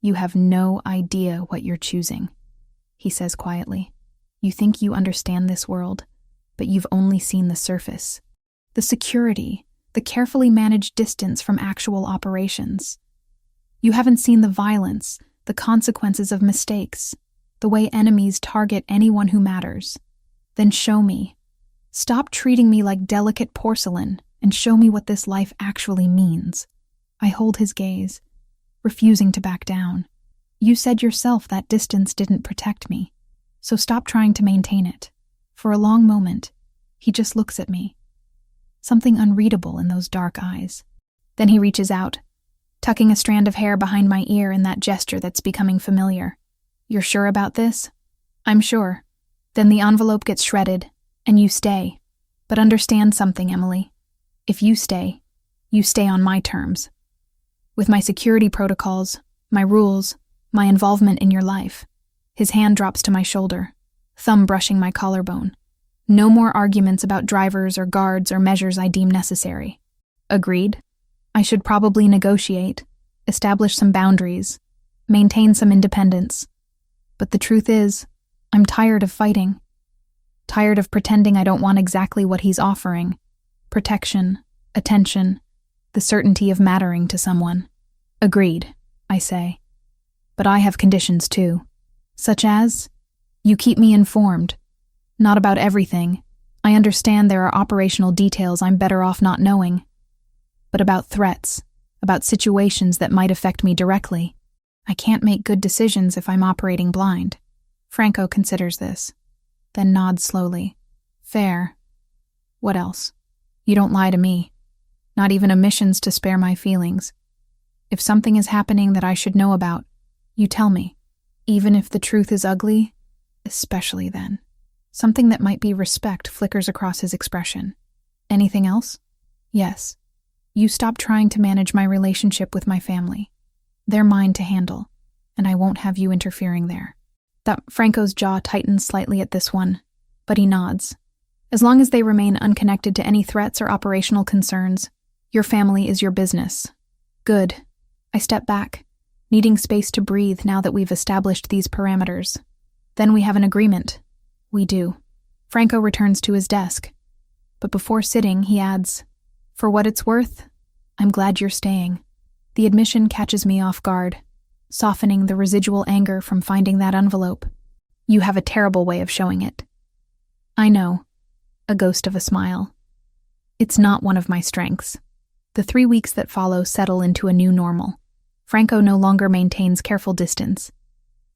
You have no idea what you're choosing, he says quietly. You think you understand this world, but you've only seen the surface. The security, the carefully managed distance from actual operations. You haven't seen the violence, the consequences of mistakes, the way enemies target anyone who matters. Then show me. Stop treating me like delicate porcelain and show me what this life actually means. I hold his gaze, refusing to back down. You said yourself that distance didn't protect me, so stop trying to maintain it. For a long moment, he just looks at me. Something unreadable in those dark eyes. Then he reaches out, tucking a strand of hair behind my ear in that gesture that's becoming familiar. You're sure about this? I'm sure. Then the envelope gets shredded, and you stay. But understand something, Emily. If you stay on my terms. With my security protocols, my rules, my involvement in your life. His hand drops to my shoulder, thumb brushing my collarbone. No more arguments about drivers or guards or measures I deem necessary. Agreed? I should probably negotiate, establish some boundaries, maintain some independence. But the truth is, I'm tired of fighting. Tired of pretending I don't want exactly what he's offering. Protection, attention, the certainty of mattering to someone. Agreed, I say. But I have conditions too. Such as, you keep me informed. Not about everything. I understand there are operational details I'm better off not knowing. But about threats, about situations that might affect me directly. I can't make good decisions if I'm operating blind. Franco considers this, then nods slowly. Fair. What else? You don't lie to me. Not even omissions to spare my feelings. If something is happening that I should know about, you tell me. Even if the truth is ugly, especially then. Something that might be respect flickers across his expression. Anything else? Yes. You stop trying to manage my relationship with my family. They're mine to handle, and I won't have you interfering there. Franco's jaw tightens slightly at this one, but he nods. As long as they remain unconnected to any threats or operational concerns, your family is your business. Good. I step back, needing space to breathe now that we've established these parameters. Then we have an agreement. We do. Franco returns to his desk. But before sitting, he adds, for what it's worth, I'm glad you're staying. The admission catches me off guard, softening the residual anger from finding that envelope. You have a terrible way of showing it. I know. A ghost of a smile. It's not one of my strengths. The 3 weeks that follow settle into a new normal. Franco no longer maintains careful distance.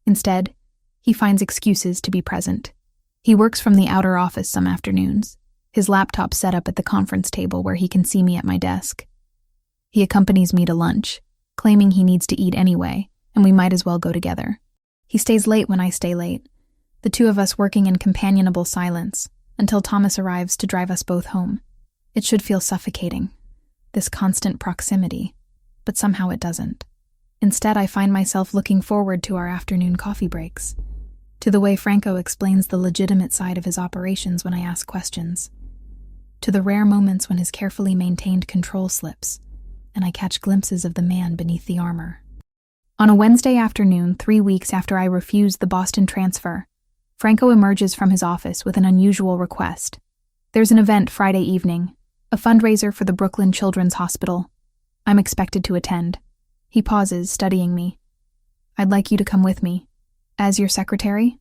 Instead, he finds excuses to be present. He works from the outer office some afternoons, his laptop set up at the conference table where he can see me at my desk. He accompanies me to lunch, claiming he needs to eat anyway, and we might as well go together. He stays late when I stay late, the two of us working in companionable silence, until Thomas arrives to drive us both home. It should feel suffocating, this constant proximity, but somehow it doesn't. Instead, I find myself looking forward to our afternoon coffee breaks, to the way Franco explains the legitimate side of his operations when I ask questions, to the rare moments when his carefully maintained control slips, and I catch glimpses of the man beneath the armor. On a Wednesday afternoon, 3 weeks after I refused the Boston transfer, Franco emerges from his office with an unusual request. There's an event Friday evening, a fundraiser for the Brooklyn Children's Hospital. I'm expected to attend. He pauses, studying me. I'd like you to come with me. As your secretary?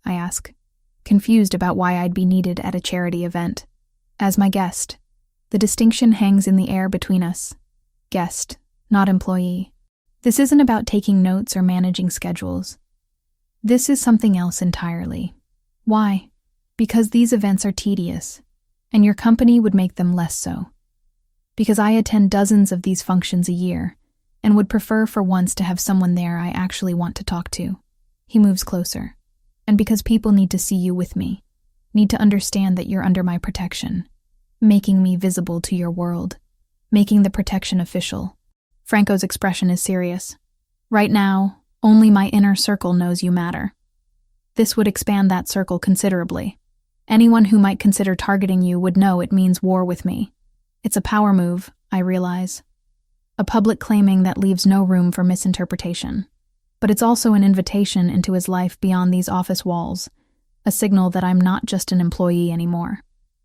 I ask, confused about why I'd be needed at a charity event. As my guest. The distinction hangs in the air between us. Guest, not employee. This isn't about taking notes or managing schedules. This is something else entirely. Why? Because these events are tedious, and your company would make them less so. Because I attend dozens of these functions a year, and would prefer for once to have someone there I actually want to talk to. He moves closer. And because people need to see you with me, need to understand that you're under my protection, making me visible to your world, making the protection official. Franco's expression is serious. Right now, only my inner circle knows you matter. This would expand that circle considerably. Anyone who might consider targeting you would know it means war with me. It's a power move, I realize. A public claiming that leaves no room for misinterpretation. But it's also an invitation into his life beyond these office walls, a signal that I'm not just an employee anymore.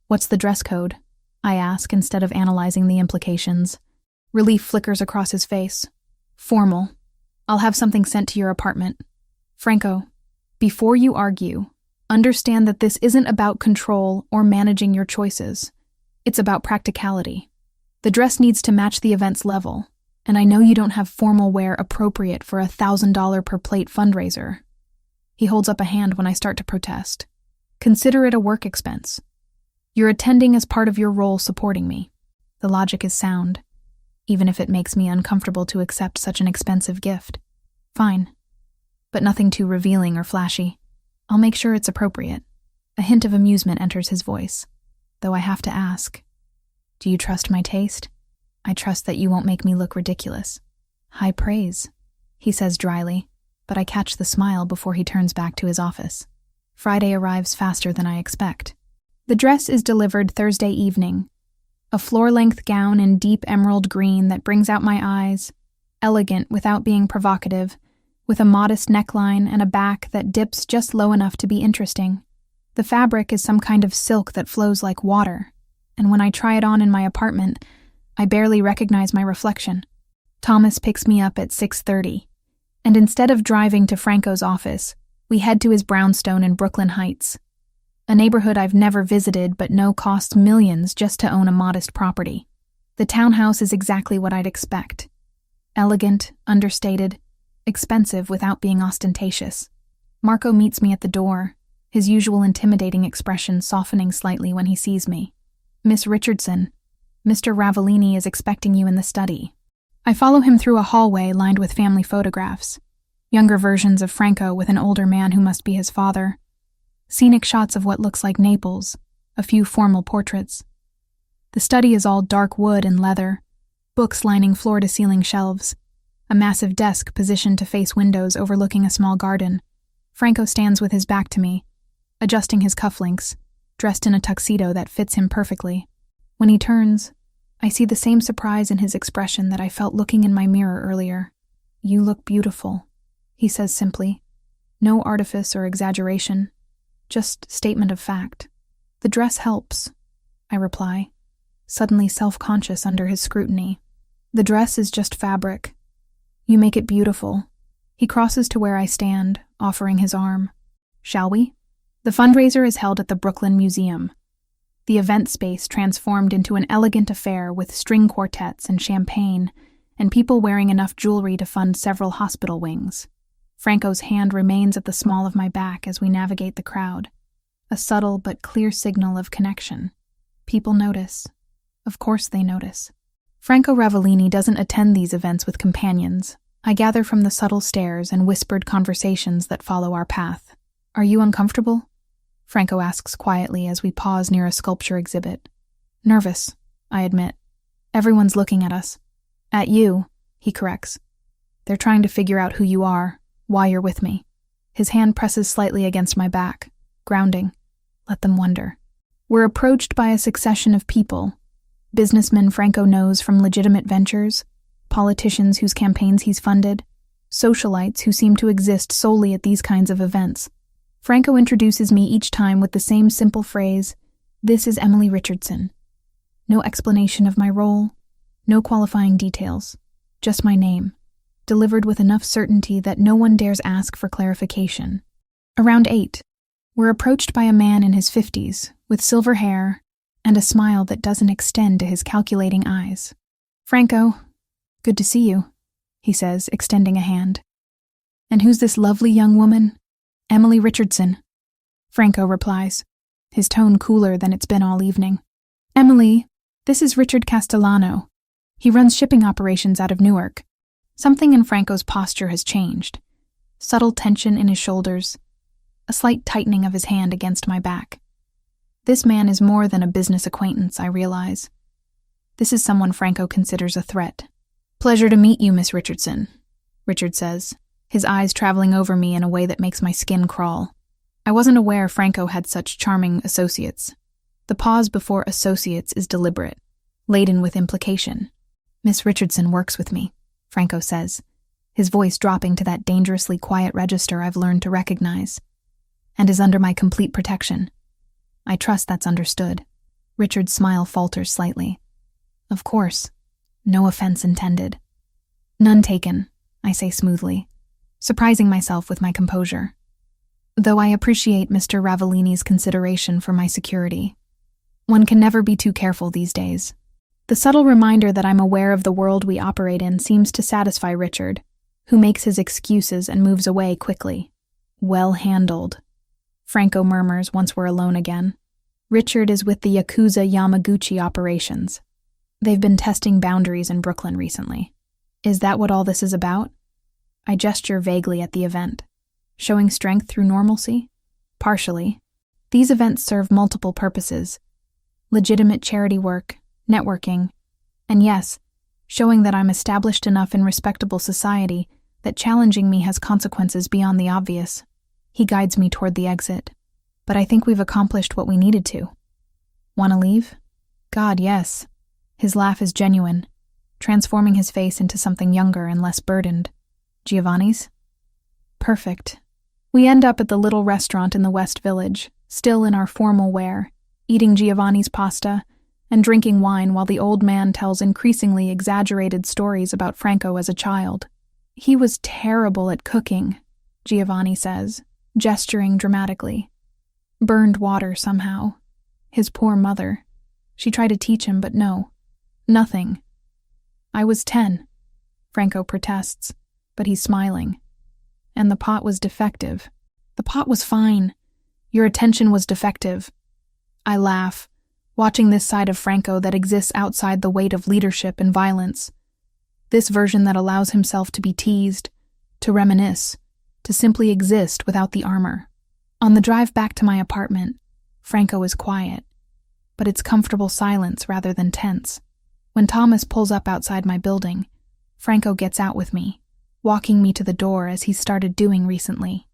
What's the dress code? I ask instead of analyzing the implications. Relief flickers across his face. Formal. I'll have something sent to your apartment. Franco, before you argue, understand that this isn't about control or managing your choices. It's about practicality. The dress needs to match the event's level, and I know you don't have formal wear appropriate for a $1,000 per plate fundraiser. He holds up a hand when I start to protest. Consider it a work expense. You're attending as part of your role supporting me. The logic is sound, even if it makes me uncomfortable to accept such an expensive gift. Fine, but nothing too revealing or flashy. I'll make sure it's appropriate. A hint of amusement enters his voice, though I have to ask, do you trust my taste? I trust that you won't make me look ridiculous. High praise, he says dryly, but I catch the smile before he turns back to his office. Friday arrives faster than I expect. The dress is delivered Thursday evening. A floor-length gown in deep emerald green that brings out my eyes, elegant without being provocative, with a modest neckline and a back that dips just low enough to be interesting. The fabric is some kind of silk that flows like water, and when I try it on in my apartment, I barely recognize my reflection. Thomas picks me up at 6:30, and instead of driving to Franco's office, we head to his brownstone in Brooklyn Heights, a neighborhood I've never visited but know costs millions just to own a modest property. The townhouse is exactly what I'd expect. Elegant, understated, expensive without being ostentatious. Marco meets me at the door, his usual intimidating expression softening slightly when he sees me. "Miss Richardson, Mr. Ravellini is expecting you in the study." I follow him through a hallway lined with family photographs, younger versions of Franco with an older man who must be his father, scenic shots of what looks like Naples, a few formal portraits. The study is all dark wood and leather, books lining floor-to-ceiling shelves, a massive desk positioned to face windows overlooking a small garden. Franco stands with his back to me, adjusting his cufflinks, dressed in a tuxedo that fits him perfectly. When he turns, I see the same surprise in his expression that I felt looking in my mirror earlier. "You look beautiful," he says simply. No artifice or exaggeration, just statement of fact. "The dress helps," I reply, suddenly self-conscious under his scrutiny. "The dress is just fabric. You make it beautiful." He crosses to where I stand, offering his arm. "Shall we?" The fundraiser is held at the Brooklyn Museum. The event space transformed into an elegant affair with string quartets and champagne, and people wearing enough jewelry to fund several hospital wings. Franco's hand remains at the small of my back as we navigate the crowd, a subtle but clear signal of connection. People notice. Of course they notice. Franco Ravellini doesn't attend these events with companions. I gather from the subtle stares and whispered conversations that follow our path. "Are you uncomfortable?" Franco asks quietly as we pause near a sculpture exhibit. "Nervous," I admit. "Everyone's looking at us." "At you," he corrects. "They're trying to figure out who you are, why you're with me." His hand presses slightly against my back, grounding. "Let them wonder." We're approached by a succession of people. Businessmen Franco knows from legitimate ventures, politicians whose campaigns he's funded, socialites who seem to exist solely at these kinds of events. Franco introduces me each time with the same simple phrase, "This is Emily Richardson." No explanation of my role, no qualifying details, just my name, delivered with enough certainty that no one dares ask for clarification. Around 8, we're approached by a man in his 50s, with silver hair and a smile that doesn't extend to his calculating eyes. "Franco, good to see you," he says, extending a hand. "And who's this lovely young woman?" "Emily Richardson," Franco replies, his tone cooler than it's been all evening. "Emily, this is Richard Castellano. He runs shipping operations out of Newark." Something in Franco's posture has changed. Subtle tension in his shoulders, a slight tightening of his hand against my back. This man is more than a business acquaintance, I realize. This is someone Franco considers a threat. "Pleasure to meet you, Miss Richardson," Richard says, his eyes traveling over me in a way that makes my skin crawl. I wasn't aware Franco had such charming associates. The pause before associates is deliberate, laden with implication. "Miss Richardson works with me," Franco says, his voice dropping to that dangerously quiet register I've learned to recognize, "and is under my complete protection." I trust that's understood. Richard's smile falters slightly. "Of course. No offense intended." "None taken," I say smoothly, surprising myself with my composure. Though I appreciate Mr. Ravellini's consideration for my security. One can never be too careful these days. The subtle reminder that I'm aware of the world we operate in seems to satisfy Richard, who makes his excuses and moves away quickly. "Well handled," Franco murmurs once we're alone again. Richard is with the Yakuza Yamaguchi operations. They've been testing boundaries in Brooklyn recently. Is that what all this is about? I gesture vaguely at the event. Showing strength through normalcy? Partially. These events serve multiple purposes. Legitimate charity work, networking, and yes, showing that I'm established enough in respectable society that challenging me has consequences beyond the obvious. He guides me toward the exit. But I think we've accomplished what we needed to. "Want to leave?" "God, yes." His laugh is genuine, transforming his face into something younger and less burdened. "Giovanni's?" Perfect. We end up at the little restaurant in the West Village, still in our formal wear, eating Giovanni's pasta and drinking wine while the old man tells increasingly exaggerated stories about Franco as a child. He was terrible at cooking, Giovanni says, gesturing dramatically. Burned water somehow. His poor mother. She tried to teach him, but no. Nothing. I was 10, Franco protests, but he's smiling. And the pot was defective. The pot was fine. Your attention was defective. I laugh, watching this side of Franco that exists outside the weight of leadership and violence. This version that allows himself to be teased, to reminisce, to simply exist without the armor. On the drive back to my apartment, Franco is quiet, but it's comfortable silence rather than tense. When Thomas pulls up outside my building, Franco gets out with me, walking me to the door as he's started doing recently.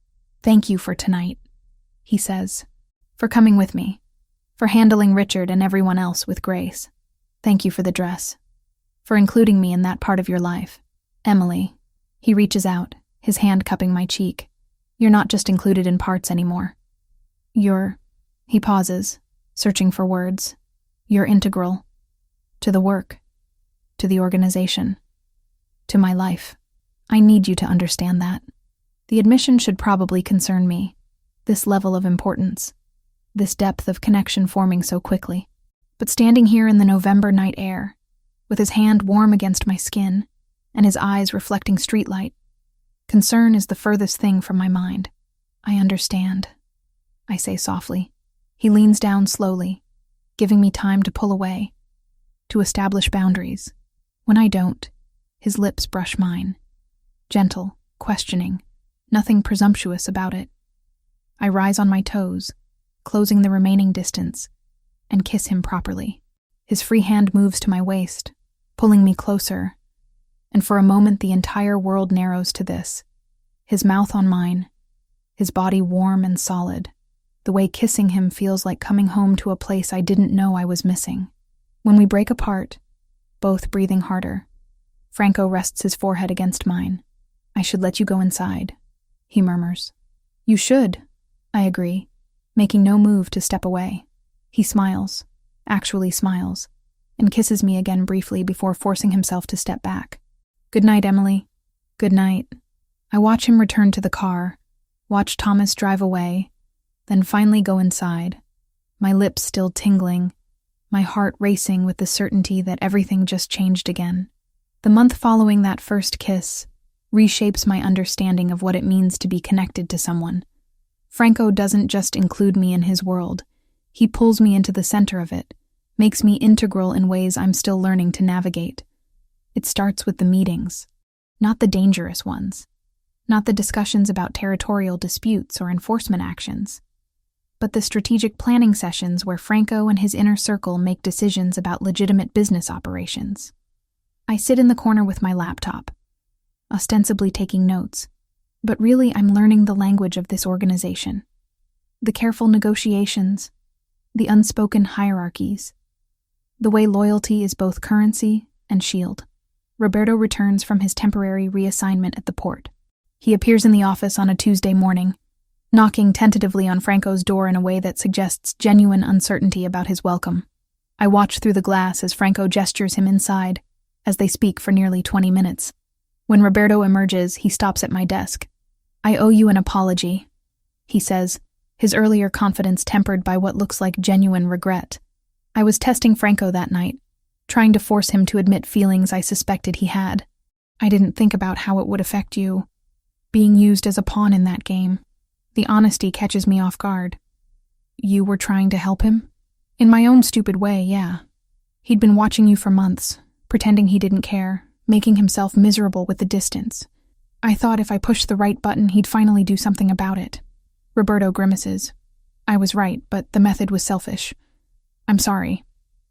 "Thank you for tonight," he says, "for coming with me, for handling Richard and everyone else with grace. Thank you for the dress, for including me in that part of your life. Emily." He reaches out, his hand cupping my cheek. "You're not just included in parts anymore. He pauses, searching for words. "You're integral. To the work. To the organization. To my life. I need you to understand that." The admission should probably concern me. This level of importance. This depth of connection forming so quickly. But standing here in the November night air, with his hand warm against my skin, and his eyes reflecting streetlight, concern is the furthest thing from my mind. "I understand," I say softly. He leans down slowly, giving me time to pull away, to establish boundaries. When I don't, his lips brush mine. Gentle, questioning, nothing presumptuous about it. I rise on my toes, closing the remaining distance, and kiss him properly. His free hand moves to my waist, pulling me closer, and for a moment the entire world narrows to this. His mouth on mine, his body warm and solid. The way kissing him feels like coming home to a place I didn't know I was missing. When we break apart, both breathing harder, Franco rests his forehead against mine. "I should let you go inside," he murmurs. "You should," I agree, making no move to step away. He smiles, actually smiles, and kisses me again briefly before forcing himself to step back. "Good night, Emily." "Good night." I watch him return to the car, watch Thomas drive away, then finally go inside, my lips still tingling, my heart racing with the certainty that everything just changed again. The month following that first kiss reshapes my understanding of what it means to be connected to someone. Franco doesn't just include me in his world, he pulls me into the center of it, makes me integral in ways I'm still learning to navigate. It starts with the meetings, not the dangerous ones, not the discussions about territorial disputes or enforcement actions, but the strategic planning sessions where Franco and his inner circle make decisions about legitimate business operations. I sit in the corner with my laptop, ostensibly taking notes, but really I'm learning the language of this organization. The careful negotiations, the unspoken hierarchies, the way loyalty is both currency and shield. Roberto returns from his temporary reassignment at the port. He appears in the office on a Tuesday morning, knocking tentatively on Franco's door in a way that suggests genuine uncertainty about his welcome. I watch through the glass as Franco gestures him inside, as they speak for nearly 20 minutes. When Roberto emerges, he stops at my desk. "I owe you an apology," he says, his earlier confidence tempered by what looks like genuine regret. "I was testing Franco that night, trying to force him to admit feelings I suspected he had. I didn't think about how it would affect you, being used as a pawn in that game. The honesty catches me off guard." "You were trying to help him?" "In my own stupid way, yeah. He'd been watching you for months, pretending he didn't care, making himself miserable with the distance. I thought if I pushed the right button, he'd finally do something about it." Roberto grimaces. "I was right, but the method was selfish. I'm sorry.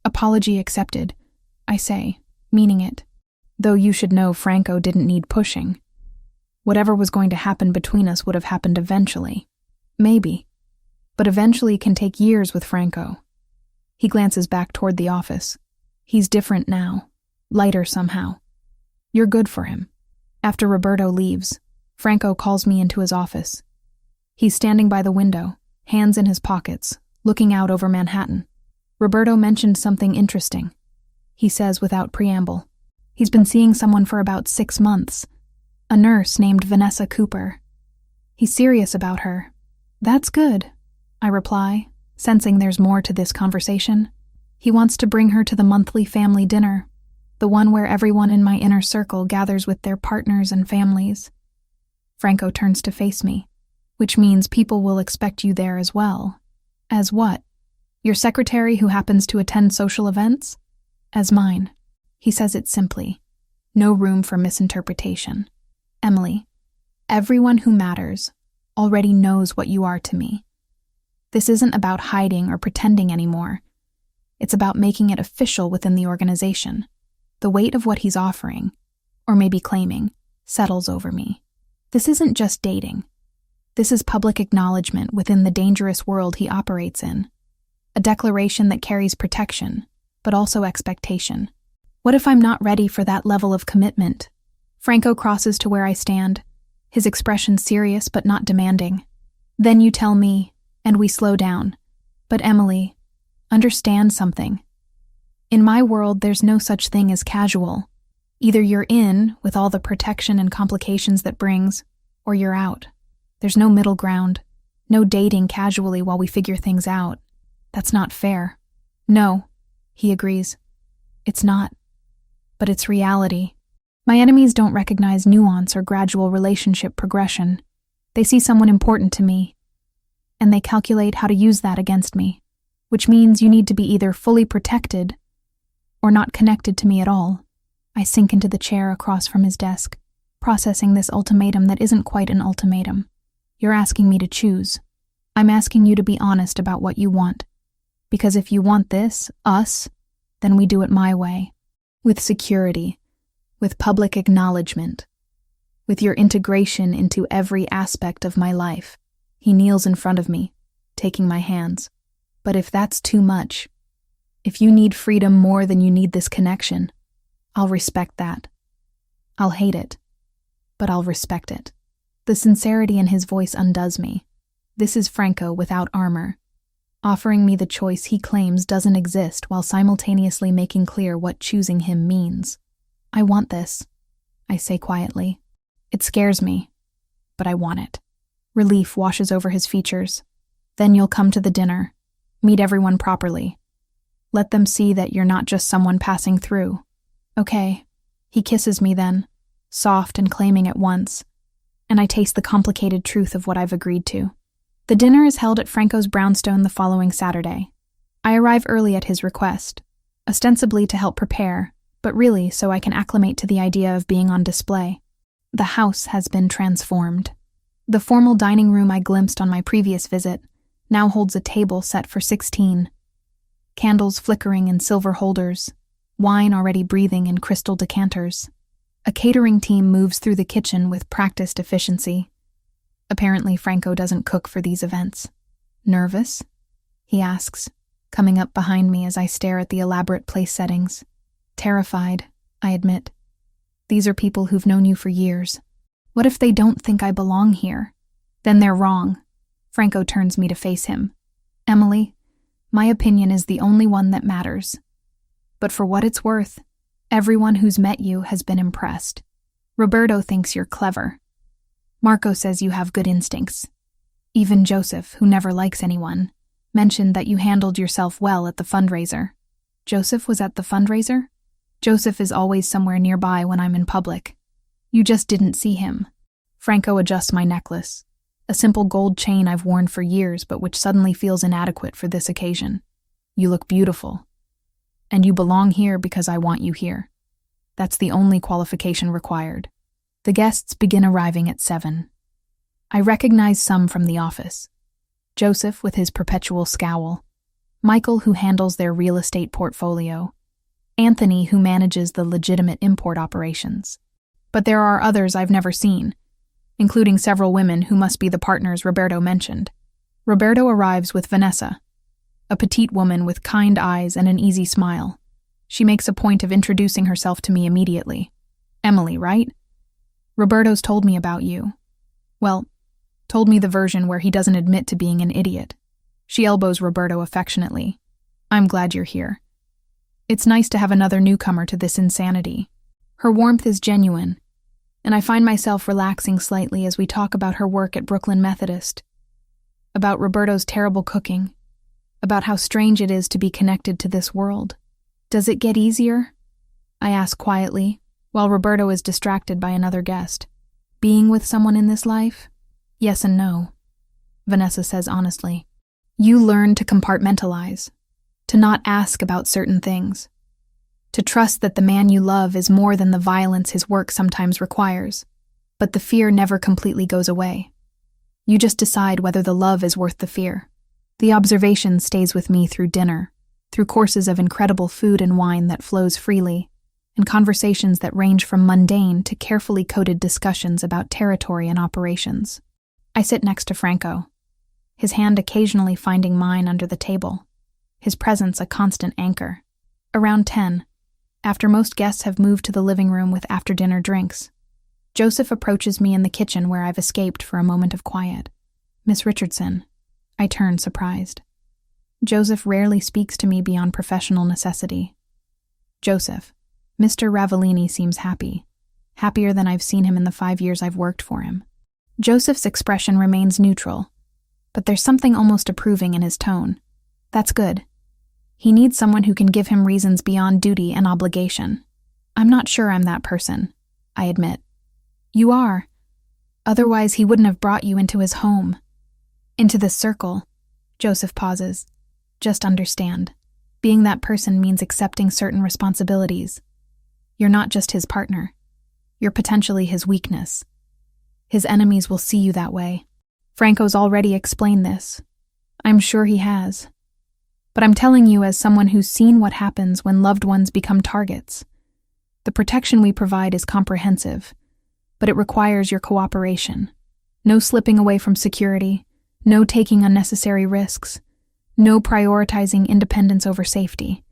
Apology accepted," I say, meaning it. Though you should know Franco didn't need pushing. Whatever was going to happen between us would have happened eventually. Maybe. But eventually can take years with Franco. He glances back toward the office. He's different now. Lighter somehow. You're good for him. After Roberto leaves, Franco calls me into his office. He's standing by the window, hands in his pockets, looking out over Manhattan. Roberto mentioned something interesting. He says without preamble. He's been seeing someone for about 6 months, a nurse named Vanessa Cooper. He's serious about her. That's good, I reply, sensing there's more to this conversation. He wants to bring her to the monthly family dinner, the one where everyone in my inner circle gathers with their partners and families. Franco turns to face me, which means people will expect you there as well. As what? Your secretary who happens to attend social events? As mine. He says it simply. No room for misinterpretation. Emily, everyone who matters already knows what you are to me. This isn't about hiding or pretending anymore. It's about making it official within the organization. The weight of what he's offering, or maybe claiming, settles over me. This isn't just dating. This is public acknowledgement within the dangerous world he operates in. A declaration that carries protection, but also expectation. What if I'm not ready for that level of commitment? Franco crosses to where I stand, his expression serious but not demanding. Then you tell me, and we slow down. But Emily, understand something. In my world, there's no such thing as casual. Either you're in, with all the protection and complications that brings, or you're out. There's no middle ground. No dating casually while we figure things out. That's not fair. No, he agrees. It's not. But it's reality. My enemies don't recognize nuance or gradual relationship progression. They see someone important to me, and they calculate how to use that against me, which means you need to be either fully protected or not connected to me at all. I sink into the chair across from his desk, processing this ultimatum that isn't quite an ultimatum. You're asking me to choose. I'm asking you to be honest about what you want. Because if you want this, us, then we do it my way. With security, with public acknowledgement, with your integration into every aspect of my life. He kneels in front of me, taking my hands. But if that's too much, if you need freedom more than you need this connection, I'll respect that. I'll hate it, but I'll respect it. The sincerity in his voice undoes me. This is Franco without armor, offering me the choice he claims doesn't exist while simultaneously making clear what choosing him means. I want this, I say quietly. It scares me, but I want it. Relief washes over his features. Then you'll come to the dinner. Meet everyone properly. Let them see that you're not just someone passing through. Okay. He kisses me then, soft and claiming at once, and I taste the complicated truth of what I've agreed to. The dinner is held at Franco's brownstone the following Saturday. I arrive early at his request, ostensibly to help prepare, but really so I can acclimate to the idea of being on display. The house has been transformed. The formal dining room I glimpsed on my previous visit now holds a table set for 16. Candles flickering in silver holders, wine already breathing in crystal decanters. A catering team moves through the kitchen with practiced efficiency. Apparently, Franco doesn't cook for these events. Nervous? He asks, coming up behind me as I stare at the elaborate place settings. Terrified, I admit. These are people who've known you for years. What if they don't think I belong here? Then they're wrong. Franco turns me to face him. Emily, my opinion is the only one that matters. But for what it's worth, everyone who's met you has been impressed. Roberto thinks you're clever. Marco says you have good instincts. Even Joseph, who never likes anyone, mentioned that you handled yourself well at the fundraiser. Joseph was at the fundraiser? Joseph is always somewhere nearby when I'm in public. You just didn't see him. Franco adjusts my necklace, a simple gold chain I've worn for years but which suddenly feels inadequate for this occasion. You look beautiful. And you belong here because I want you here. That's the only qualification required. The guests begin arriving at 7. I recognize some from the office. Joseph with his perpetual scowl, Michael who handles their real estate portfolio, Anthony who manages the legitimate import operations. But there are others I've never seen, including several women who must be the partners Roberto mentioned. Roberto arrives with Vanessa, a petite woman with kind eyes and an easy smile. She makes a point of introducing herself to me immediately. Emily, right? Roberto's told me about you. Well, told me the version where he doesn't admit to being an idiot. She elbows Roberto affectionately. I'm glad you're here. It's nice to have another newcomer to this insanity. Her warmth is genuine, and I find myself relaxing slightly as we talk about her work at Brooklyn Methodist, about Roberto's terrible cooking, about how strange it is to be connected to this world. Does it get easier? I ask quietly, while Roberto is distracted by another guest. Being with someone in this life? Yes and no, Vanessa says honestly. You learn to compartmentalize, to not ask about certain things, to trust that the man you love is more than the violence his work sometimes requires, but the fear never completely goes away. You just decide whether the love is worth the fear. The observation stays with me through dinner, through courses of incredible food and wine that flows freely, and conversations that range from mundane to carefully coded discussions about territory and operations. I sit next to Franco, his hand occasionally finding mine under the table, his presence a constant anchor. Around 10, after most guests have moved to the living room with after-dinner drinks, Joseph approaches me in the kitchen where I've escaped for a moment of quiet. Miss Richardson. I turn, surprised. Joseph rarely speaks to me beyond professional necessity. Joseph. Mr. Ravellini seems happy. Happier than I've seen him in the 5 years I've worked for him. Joseph's expression remains neutral, but there's something almost approving in his tone. That's good. He needs someone who can give him reasons beyond duty and obligation. I'm not sure I'm that person, I admit. You are. Otherwise, he wouldn't have brought you into his home. Into this circle. Joseph pauses. Just understand. Being that person means accepting certain responsibilities. You're not just his partner. You're potentially his weakness. His enemies will see you that way. Franco's already explained this. I'm sure he has. But I'm telling you as someone who's seen what happens when loved ones become targets. The protection we provide is comprehensive, but it requires your cooperation. No slipping away from security, no taking unnecessary risks, no prioritizing independence over safety.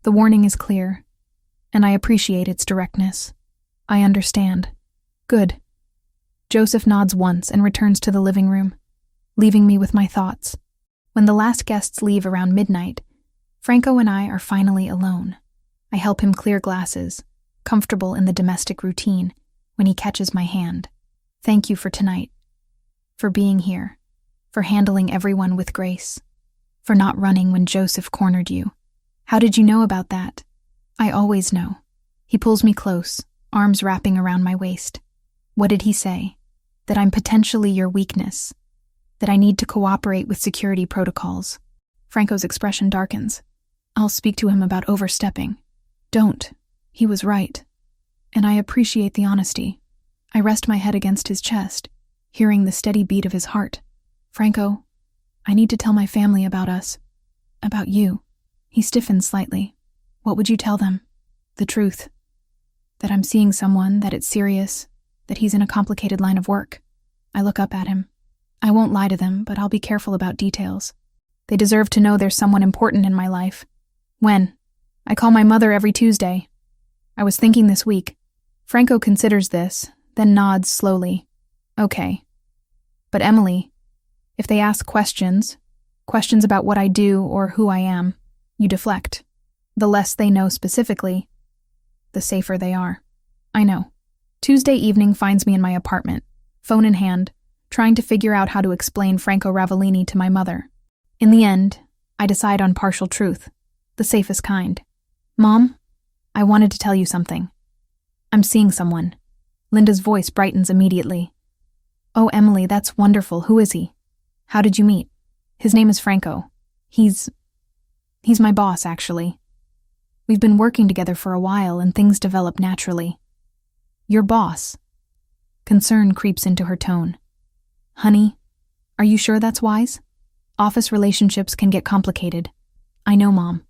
The warning is clear, and I appreciate its directness. I understand. Good. Joseph nods once and returns to the living room, leaving me with my thoughts. When the last guests leave around midnight, Franco and I are finally alone. I help him clear glasses, comfortable in the domestic routine, when he catches my hand. Thank you for tonight, for being here, for handling everyone with grace, for not running when Joseph cornered you. How did you know about that? I always know. He pulls me close, arms wrapping around my waist. What did he say? That I'm potentially your weakness, that I need to cooperate with security protocols. Franco's expression darkens. I'll speak to him about overstepping. Don't. He was right. And I appreciate the honesty. I rest my head against his chest, hearing the steady beat of his heart. Franco, I need to tell my family about us. About you. He stiffens slightly. What would you tell them? The truth. That I'm seeing someone, that it's serious, that he's in a complicated line of work. I look up at him. I won't lie to them, but I'll be careful about details. They deserve to know there's someone important in my life. When? I call my mother every Tuesday. I was thinking this week. Franco considers this, then nods slowly. Okay. But Emily, if they ask questions about what I do or who I am, you deflect. The less they know specifically, the safer they are. I know. Tuesday evening finds me in my apartment, phone in hand, trying to figure out how to explain Franco Ravellini to my mother. In the end, I decide on partial truth, the safest kind. Mom, I wanted to tell you something. I'm seeing someone. Linda's voice brightens immediately. Oh, Emily, that's wonderful. Who is he? How did you meet? His name is Franco. He's my boss, actually. We've been working together for a while and things develop naturally. Your boss? Concern creeps into her tone. Honey, are you sure that's wise? Office relationships can get complicated. I know, Mom,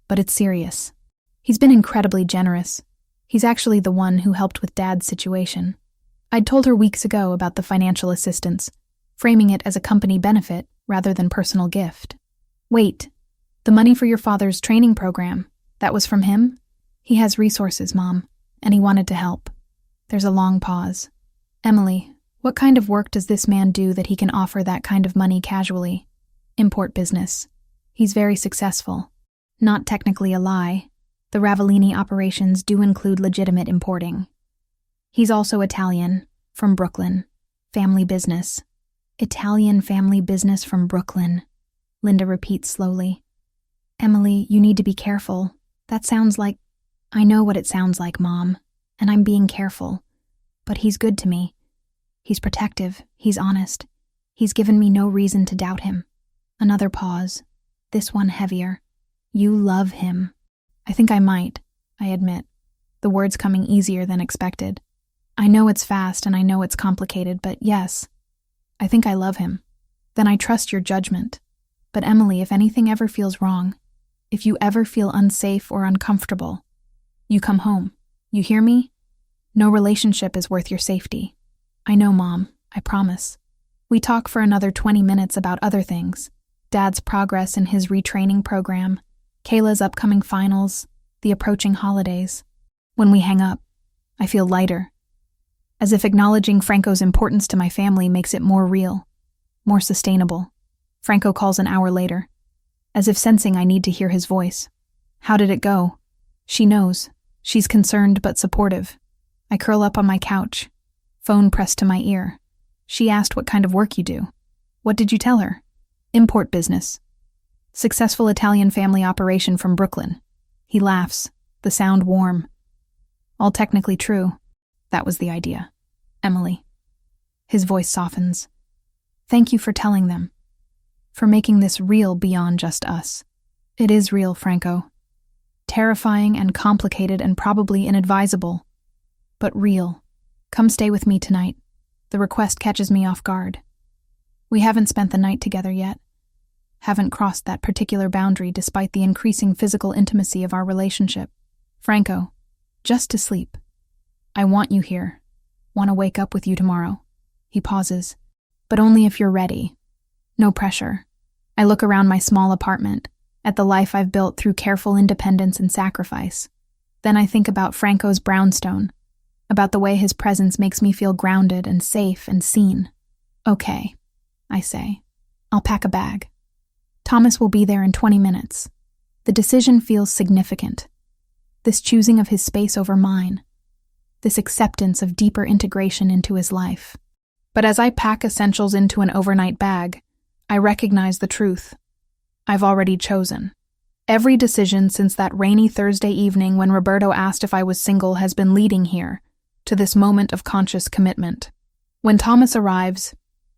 but it's serious. He's been incredibly generous. He's actually the one who helped with Dad's situation. I'd told her weeks ago about the financial assistance, framing it as a company benefit rather than personal gift. Wait, the money for your father's training program, that was from him? He has resources, Mom, and he wanted to help. There's a long pause. Emily, What kind of work does this man do that he can offer that kind of money casually? Import business. He's very successful. Not technically a lie. The Ravellini operations do include legitimate importing. He's also Italian, from Brooklyn. Family business. Italian family business from Brooklyn. Linda repeats slowly. Emily, you need to be careful. That sounds like... I know what it sounds like, Mom, and I'm being careful. But he's good to me. He's protective, he's honest. He's given me no reason to doubt him. Another pause. This one heavier. You love him. I think I might, I admit, the words coming easier than expected. I know it's fast and I know it's complicated, but yes, I think I love him. Then I trust your judgment. But Emily, if anything ever feels wrong, if you ever feel unsafe or uncomfortable, you come home. You hear me? No relationship is worth your safety. I know, Mom. I promise. We talk for another 20 minutes about other things. Dad's progress in his retraining program, Kayla's upcoming finals, the approaching holidays. When we hang up, I feel lighter. As if acknowledging Franco's importance to my family makes it more real, more sustainable. Franco calls an hour later, as if sensing I need to hear his voice. How did it go? She knows. She's concerned but supportive. I curl up on my couch, phone pressed to my ear. She asked what kind of work you do. What did you tell her? Import business. Successful Italian family operation from Brooklyn. He laughs, the sound warm. All technically true. That was the idea. Emily. His voice softens. Thank you for telling them. For making this real beyond just us. It is real, Franco. Terrifying and complicated and probably inadvisable. But real. Come stay with me tonight. The request catches me off guard. We haven't spent the night together yet. Haven't crossed that particular boundary despite the increasing physical intimacy of our relationship. Franco, just to sleep. I want you here. Want to wake up with you tomorrow. He pauses. But only if you're ready. No pressure. I look around my small apartment, at the life I've built through careful independence and sacrifice. Then I think about Franco's brownstone, about the way his presence makes me feel grounded and safe and seen. Okay, I say. I'll pack a bag. Thomas will be there in 20 minutes. The decision feels significant. This choosing of his space over mine. This acceptance of deeper integration into his life. But as I pack essentials into an overnight bag, I recognize the truth. I've already chosen. Every decision since that rainy Thursday evening when Roberto asked if I was single has been leading here, to this moment of conscious commitment. When Thomas arrives,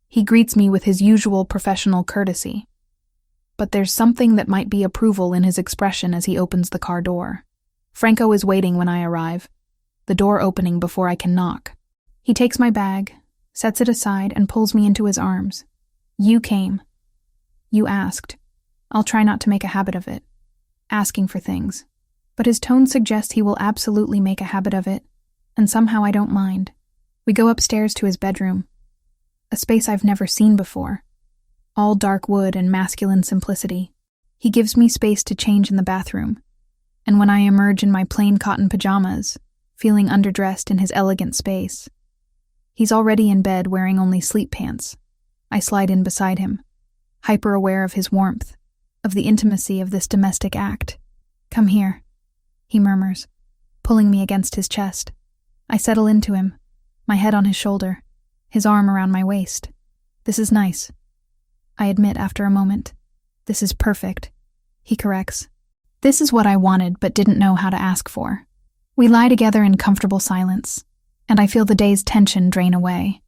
he greets me with his usual professional courtesy. But there's something that might be approval in his expression as he opens the car door. Franco is waiting when I arrive, the door opening before I can knock. He takes my bag, sets it aside, and pulls me into his arms. You came. You asked. I'll try not to make a habit of it. Asking for things. But his tone suggests he will absolutely make a habit of it, and somehow I don't mind. We go upstairs to his bedroom. A space I've never seen before. All dark wood and masculine simplicity. He gives me space to change in the bathroom. And when I emerge in my plain cotton pajamas, feeling underdressed in his elegant space, he's already in bed wearing only sleep pants. I slide in beside him, hyper-aware of his warmth, of the intimacy of this domestic act. Come here, he murmurs, pulling me against his chest. I settle into him, my head on his shoulder, his arm around my waist. This is nice. I admit after a moment. This is perfect, he corrects. This is what I wanted but didn't know how to ask for. We lie together in comfortable silence, and I feel the day's tension drain away.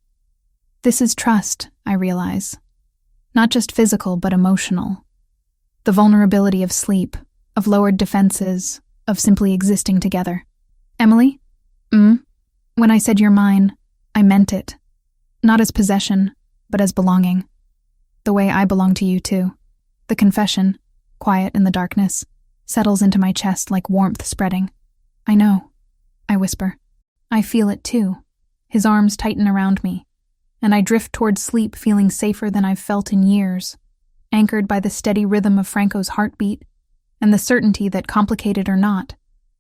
This is trust, I realize. Not just physical but emotional. The vulnerability of sleep, of lowered defenses, of simply existing together. Emily? When I said you're mine, I meant it. Not as possession, but as belonging. The way I belong to you too. The confession, quiet in the darkness, settles into my chest like warmth spreading. I know, I whisper. I feel it too. His arms tighten around me, and I drift towards sleep feeling safer than I've felt in years, anchored by the steady rhythm of Franco's heartbeat and the certainty that, complicated or not,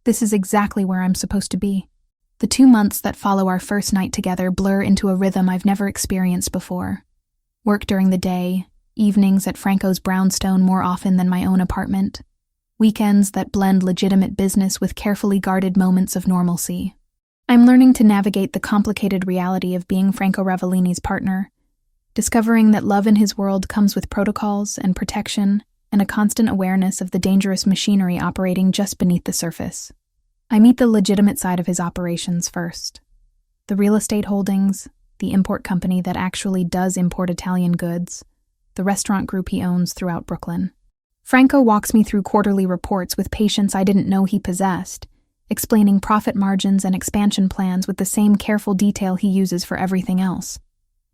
this is exactly where I'm supposed to be. The 2 months that follow our first night together blur into a rhythm I've never experienced before. Work during the day, evenings at Franco's brownstone more often than my own apartment, weekends that blend legitimate business with carefully guarded moments of normalcy. I'm learning to navigate the complicated reality of being Franco Ravellini's partner, discovering that love in his world comes with protocols and protection and a constant awareness of the dangerous machinery operating just beneath the surface. I meet the legitimate side of his operations first. The real estate holdings, the import company that actually does import Italian goods, the restaurant group he owns throughout Brooklyn. Franco walks me through quarterly reports with patience I didn't know he possessed, explaining profit margins and expansion plans with the same careful detail he uses for everything else.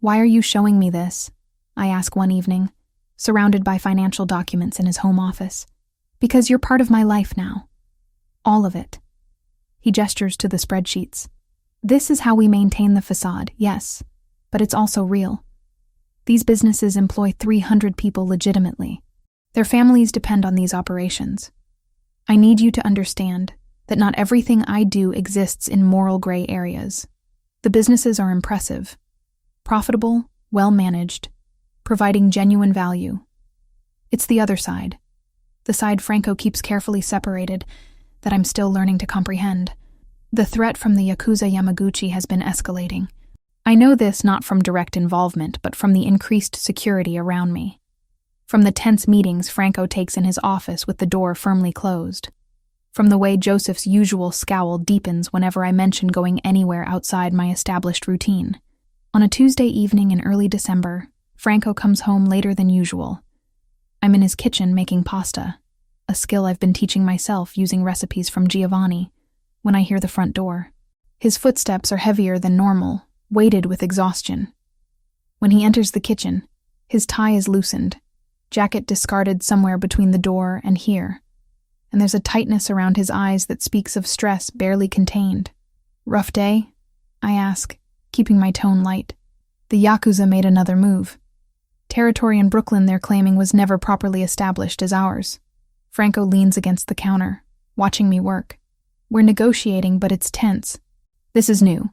"Why are you showing me this?" I ask one evening, surrounded by financial documents in his home office. "Because you're part of my life now. All of it." He gestures to the spreadsheets. "This is how we maintain the facade, yes, but it's also real. These businesses employ 300 people legitimately. Their families depend on these operations. I need you to understand that not everything I do exists in moral gray areas. The businesses are impressive, profitable, well-managed, providing genuine value. It's the other side, the side Franco keeps carefully separated, that I'm still learning to comprehend. The threat from the Yakuza Yamaguchi has been escalating. I know this not from direct involvement, but from the increased security around me. From the tense meetings Franco takes in his office with the door firmly closed. From the way Joseph's usual scowl deepens whenever I mention going anywhere outside my established routine. On a Tuesday evening in early December, Franco comes home later than usual. I'm in his kitchen making pasta, a skill I've been teaching myself using recipes from Giovanni, when I hear the front door. His footsteps are heavier than normal, weighted with exhaustion. When he enters the kitchen, his tie is loosened, jacket discarded somewhere between the door and here, and there's a tightness around his eyes that speaks of stress barely contained. "Rough day?" I ask, keeping my tone light. "The Yakuza made another move. Territory in Brooklyn they're claiming was never properly established as ours." Franco leans against the counter, watching me work. We're negotiating, but it's tense. This is new.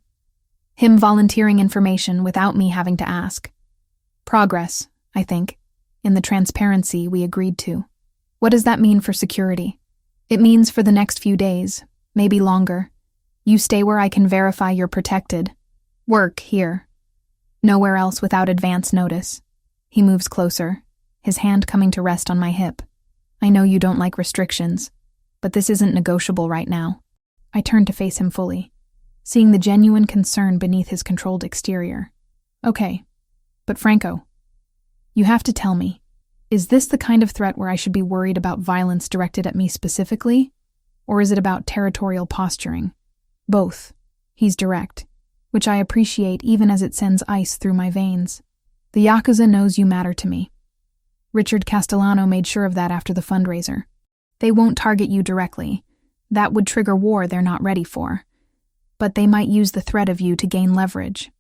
Him volunteering information without me having to ask. Progress, I think, in the transparency we agreed to. What does that mean for security? It means for the next few days, maybe longer, you stay where I can verify you're protected. Work here. Nowhere else without advance notice. He moves closer, his hand coming to rest on my hip. I know you don't like restrictions, but this isn't negotiable right now. I turn to face him fully, seeing the genuine concern beneath his controlled exterior. Okay, but Franco, you have to tell me, is this the kind of threat where I should be worried about violence directed at me specifically, or is it about territorial posturing? Both. He's direct, which I appreciate even as it sends ice through my veins. The Yakuza knows you matter to me. Richard Castellano made sure of that after the fundraiser. They won't target you directly. That would trigger war they're not ready for. But they might use the threat of you to gain leverage.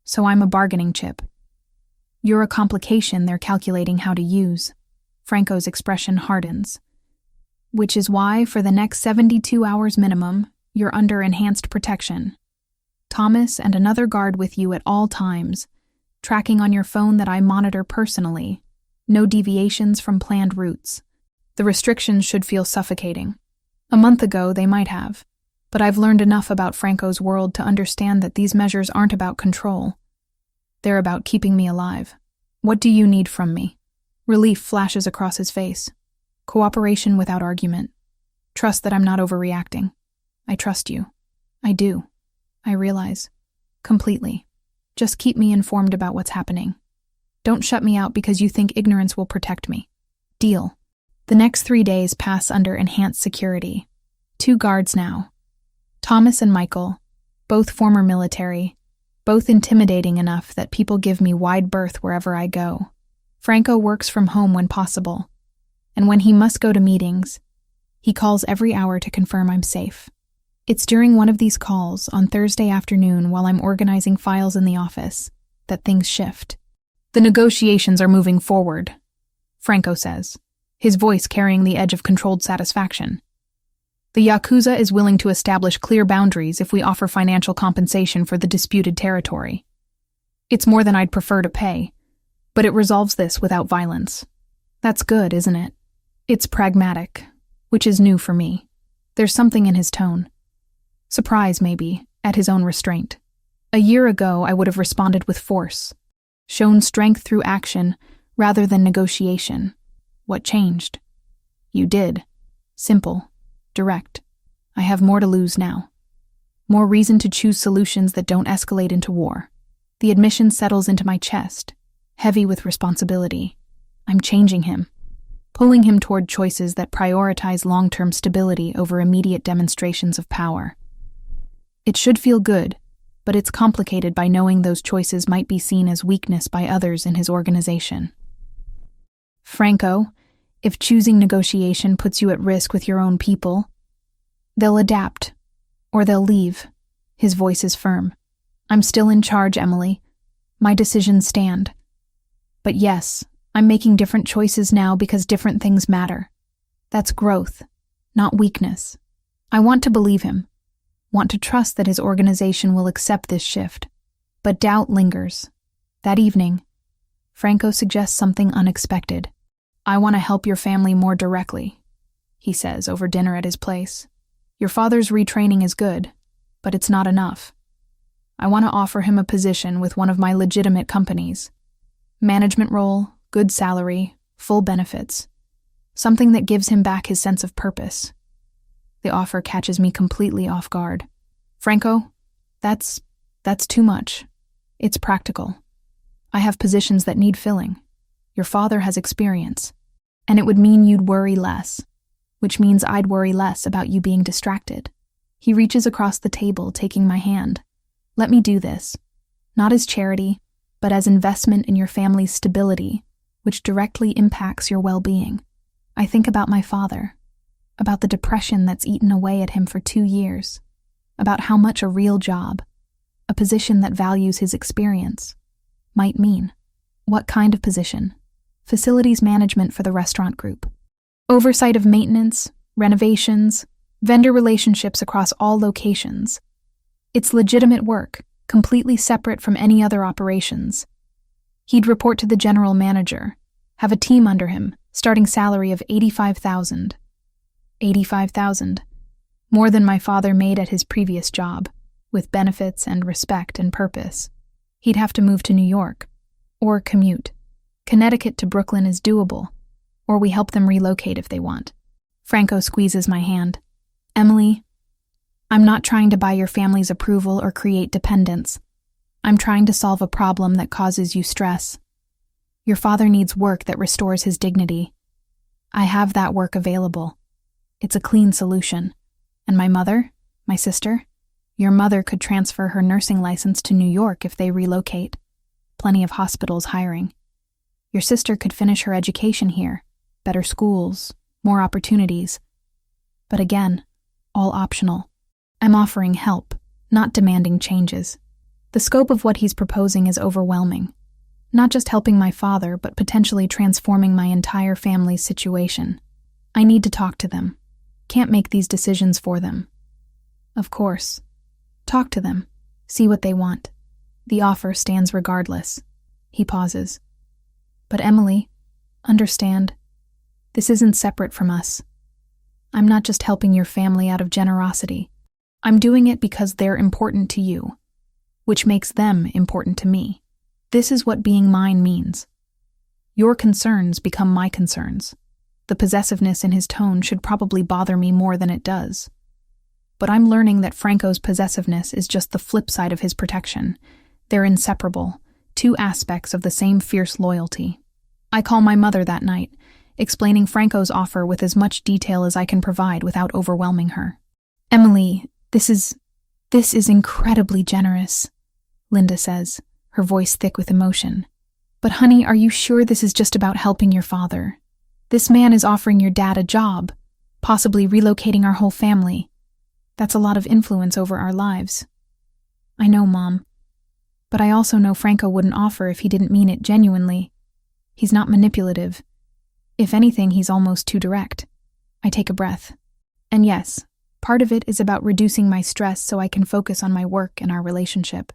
So I'm a bargaining chip. You're a complication they're calculating how to use. Franco's expression hardens. Which is why, for the next 72 hours minimum, you're under enhanced protection. Thomas and another guard with you at all times, tracking on your phone that I monitor personally. No deviations from planned routes. The restrictions should feel suffocating. A month ago, they might have. But I've learned enough about Franco's world to understand that these measures aren't about control. They're about keeping me alive. What do you need from me? Relief flashes across his face. Cooperation without argument. Trust that I'm not overreacting. I trust you. I do. I realize. Completely. Just keep me informed about what's happening. Don't shut me out because you think ignorance will protect me. Deal. The next 3 days pass under enhanced security. 2 guards now. Thomas and Michael, both former military, both intimidating enough that people give me wide berth wherever I go. Franco works from home when possible, and when he must go to meetings, he calls every hour to confirm I'm safe. It's during one of these calls on Thursday afternoon while I'm organizing files in the office that things shift. The negotiations are moving forward, Franco says, his voice carrying the edge of controlled satisfaction. The Yakuza is willing to establish clear boundaries if we offer financial compensation for the disputed territory. It's more than I'd prefer to pay, but it resolves this without violence. That's good, isn't it? It's pragmatic, which is new for me. There's something in his tone. Surprise, maybe, at his own restraint. A year ago, I would have responded with force, shown strength through action rather than negotiation. What changed? You did. Simple. Direct. I have more to lose now. More reason to choose solutions that don't escalate into war. The admission settles into my chest, heavy with responsibility. I'm changing him, pulling him toward choices that prioritize long-term stability over immediate demonstrations of power. It should feel good, but it's complicated by knowing those choices might be seen as weakness by others in his organization. Franco, if choosing negotiation puts you at risk with your own people, they'll adapt, or they'll leave. His voice is firm. I'm still in charge, Emily. My decisions stand. But yes, I'm making different choices now because different things matter. That's growth, not weakness. I want to believe him, want to trust that his organization will accept this shift. But doubt lingers. That evening, Franco suggests something unexpected. I want to help your family more directly, he says over dinner at his place. Your father's retraining is good, but it's not enough. I want to offer him a position with one of my legitimate companies. Management role, good salary, full benefits. Something that gives him back his sense of purpose. The offer catches me completely off guard. Franco, that's too much. It's practical. I have positions that need filling. Your father has experience. And it would mean you'd worry less, which means I'd worry less about you being distracted. He reaches across the table, taking my hand. Let me do this, not as charity, but as investment in your family's stability, which directly impacts your well-being. I think about my father, about the depression that's eaten away at him for 2 years, about how much a real job, a position that values his experience, might mean. What kind of position? Facilities management for the restaurant group. Oversight of maintenance, renovations, vendor relationships across all locations. It's legitimate work, completely separate from any other operations. He'd report to the general manager, have a team under him, starting salary of $85,000. $85,000. More than my father made at his previous job, with benefits and respect and purpose. He'd have to move to New York, or commute. Connecticut to Brooklyn is doable, or we help them relocate if they want. Franco squeezes my hand. Emily, I'm not trying to buy your family's approval or create dependence. I'm trying to solve a problem that causes you stress. Your father needs work that restores his dignity. I have that work available. It's a clean solution. And my mother, my sister, your mother could transfer her nursing license to New York if they relocate. Plenty of hospitals hiring. Your sister could finish her education here, better schools, more opportunities. But again, all optional. I'm offering help, not demanding changes. The scope of what he's proposing is overwhelming. Not just helping my father, but potentially transforming my entire family's situation. I need to talk to them. Can't make these decisions for them. Of course. Talk to them. See what they want. The offer stands regardless. He pauses. But Emily, understand, this isn't separate from us. I'm not just helping your family out of generosity. I'm doing it because they're important to you, which makes them important to me. This is what being mine means. Your concerns become my concerns. The possessiveness in his tone should probably bother me more than it does. But I'm learning that Franco's possessiveness is just the flip side of his protection. They're inseparable, two aspects of the same fierce loyalty. I call my mother that night, explaining Franco's offer with as much detail as I can provide without overwhelming her. Emily, this is incredibly generous, Linda says, her voice thick with emotion. But honey, are you sure this is just about helping your father? This man is offering your dad a job, possibly relocating our whole family. That's a lot of influence over our lives. I know, Mom. But I also know Franco wouldn't offer if he didn't mean it genuinely. He's not manipulative. If anything, he's almost too direct. I take a breath. And yes, Part of it is about reducing my stress so I can focus on my work and our relationship.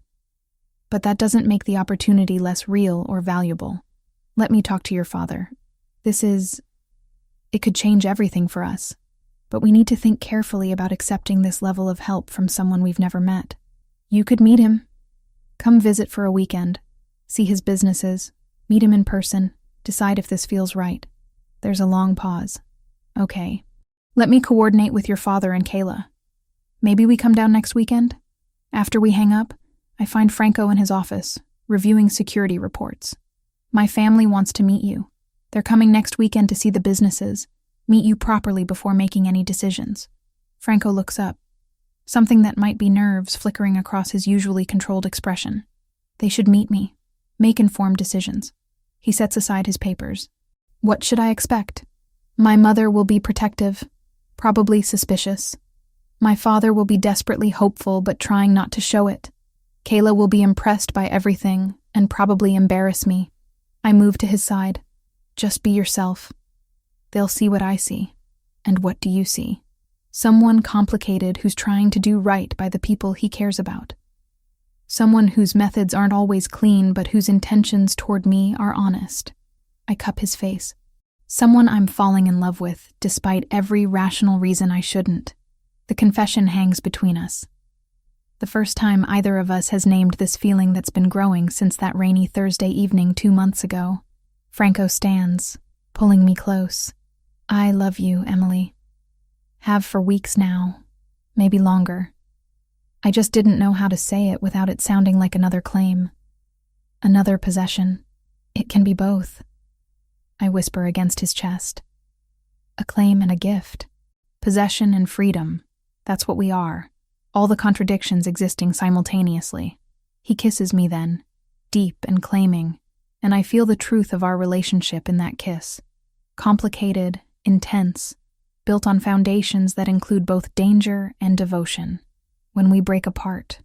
But that doesn't make the opportunity less real or valuable. Let me talk to your father. It could change everything for us. But we need to think carefully about accepting this level of help from someone we've never met. You could meet him. Come visit for a weekend. See his businesses. Meet him in person. Decide if this feels right. There's a long pause. Okay. Let me coordinate with your father and Kayla. Maybe we come down next weekend? After we hang up, I find Franco in his office, reviewing security reports. My family wants to meet you. They're coming next weekend to see the businesses, meet you properly before making any decisions. Franco looks up, something that might be nerves flickering across his usually controlled expression. They should meet me, make informed decisions. He sets aside his papers. What should I expect? My mother will be protective, probably suspicious. My father will be desperately hopeful but trying not to show it. Kayla will be impressed by everything and probably embarrass me. I move to his side. Just be yourself. They'll see what I see. And what do you see? Someone complicated who's trying to do right by the people he cares about. Someone whose methods aren't always clean but whose intentions toward me are honest. I cup his face. Someone I'm falling in love with, despite every rational reason I shouldn't. The confession hangs between us. The first time either of us has named this feeling that's been growing since that rainy Thursday evening 2 months ago. Franco stands, pulling me close. I love you, Emily. Have for weeks now, maybe longer. I just didn't know how to say it without it sounding like another claim. Another possession. It can be both. I whisper against his chest. A claim and a gift. Possession and freedom. That's what we are. All the contradictions existing simultaneously. He kisses me then, deep and claiming, and I feel the truth of our relationship in that kiss. Complicated, intense, built on foundations that include both danger and devotion. When we break apart,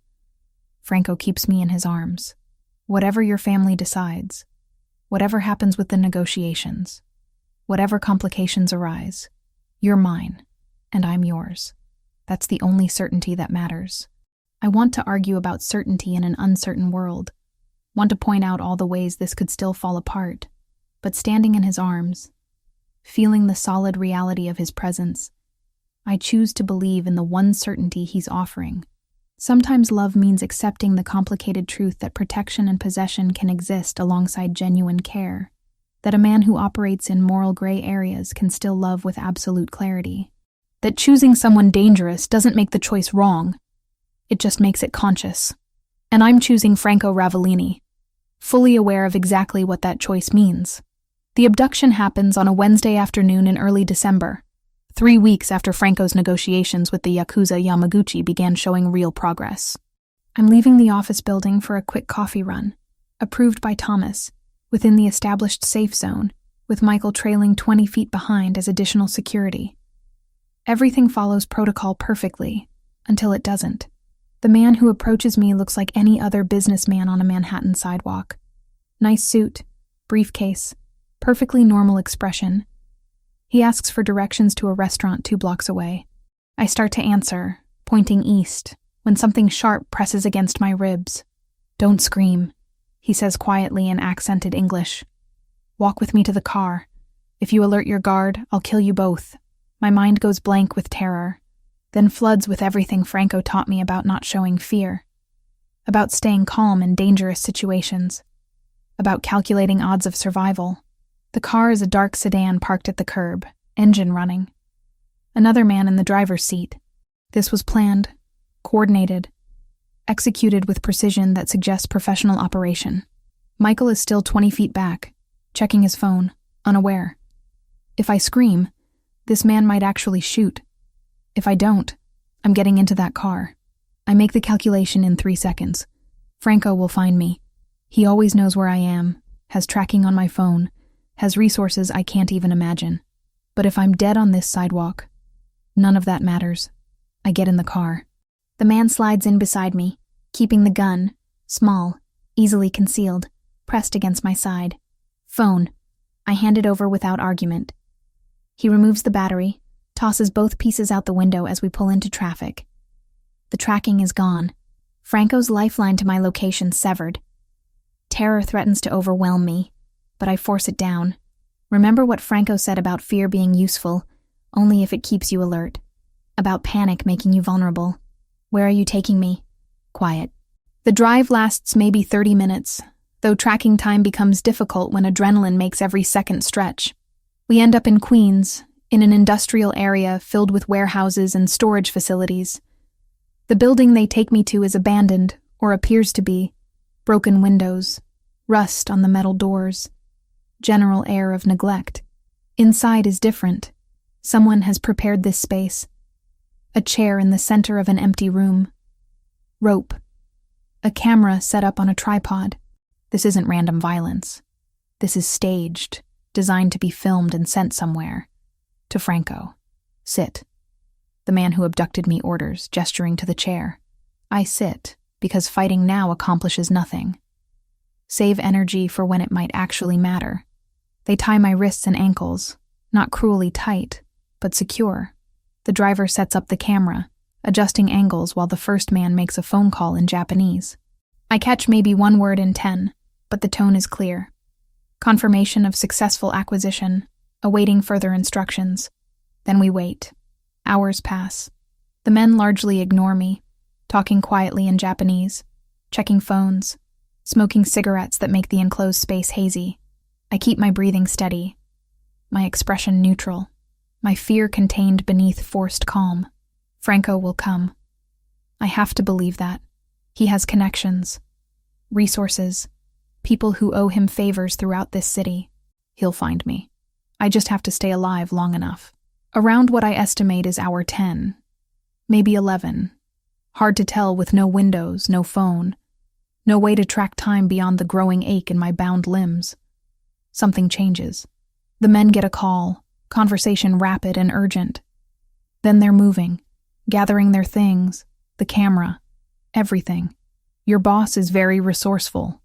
Franco keeps me in his arms. Whatever your family decides, whatever happens with the negotiations, whatever complications arise, you're mine, and I'm yours. That's the only certainty that matters. I want to argue about certainty in an uncertain world, want to point out all the ways this could still fall apart, but standing in his arms, feeling the solid reality of his presence, I choose to believe in the one certainty he's offering. Sometimes love means accepting the complicated truth that protection and possession can exist alongside genuine care, that a man who operates in moral gray areas can still love with absolute clarity, that choosing someone dangerous doesn't make the choice wrong, it just makes it conscious. And I'm choosing Franco Ravellini, fully aware of exactly what that choice means. The abduction happens on a Wednesday afternoon in early December, 3 weeks after Franco's negotiations with the Yakuza Yamaguchi began showing real progress. I'm leaving the office building for a quick coffee run, approved by Thomas, within the established safe zone, with Michael trailing 20 feet behind as additional security. Everything follows protocol perfectly, until it doesn't. The man who approaches me looks like any other businessman on a Manhattan sidewalk. Nice suit, briefcase, perfectly normal expression. He asks for directions to a restaurant 2 blocks away. I start to answer, pointing east, when something sharp presses against my ribs. Don't scream, he says quietly in accented English. Walk with me to the car. If you alert your guard, I'll kill you both. My mind goes blank with terror, then floods with everything Franco taught me about not showing fear, about staying calm in dangerous situations, about calculating odds of survival. The car is a dark sedan parked at the curb, engine running. Another man in the driver's seat. This was planned, coordinated, executed with precision that suggests professional operation. Michael is still 20 feet back, checking his phone, unaware. If I scream, this man might actually shoot. If I don't, I'm getting into that car. I make the calculation in 3 seconds. Franco will find me. He always knows where I am, has tracking on my phone, has resources I can't even imagine. But if I'm dead on this sidewalk, none of that matters. I get in the car. The man slides in beside me, keeping the gun, small, easily concealed, pressed against my side. Phone. I hand it over without argument. He removes the battery, tosses both pieces out the window as we pull into traffic. The tracking is gone. Franco's lifeline to my location severed. Terror threatens to overwhelm me, but I force it down. Remember what Franco said about fear being useful, only if it keeps you alert. About panic making you vulnerable. Where are you taking me? Quiet. The drive lasts maybe 30 minutes, though tracking time becomes difficult when adrenaline makes every second stretch. We end up in Queens, in an industrial area filled with warehouses and storage facilities. The building they take me to is abandoned, or appears to be. Broken windows, rust on the metal doors, general air of neglect. Inside is different. Someone has prepared this space. A chair in the center of an empty room. Rope. A camera set up on a tripod. This isn't random violence. This is staged, designed to be filmed and sent somewhere. To Franco. Sit. The man who abducted me orders, gesturing to the chair. I sit, because fighting now accomplishes nothing. Save energy for when it might actually matter. They tie my wrists and ankles, not cruelly tight, but secure. The driver sets up the camera, adjusting angles while the first man makes a phone call in Japanese. I catch maybe one word in 10, but the tone is clear. Confirmation of successful acquisition, awaiting further instructions. Then we wait. Hours pass. The men largely ignore me, talking quietly in Japanese, checking phones, smoking cigarettes that make the enclosed space hazy. I keep my breathing steady, my expression neutral, my fear contained beneath forced calm. Franco will come. I have to believe that. He has connections, resources, people who owe him favors throughout this city. He'll find me. I just have to stay alive long enough. Around what I estimate is hour 10, maybe 11. Hard to tell with no windows, no phone, no way to track time beyond the growing ache in my bound limbs. Something changes. The men get a call, conversation rapid and urgent. Then they're moving, gathering their things, the camera, everything. Your boss is very resourceful.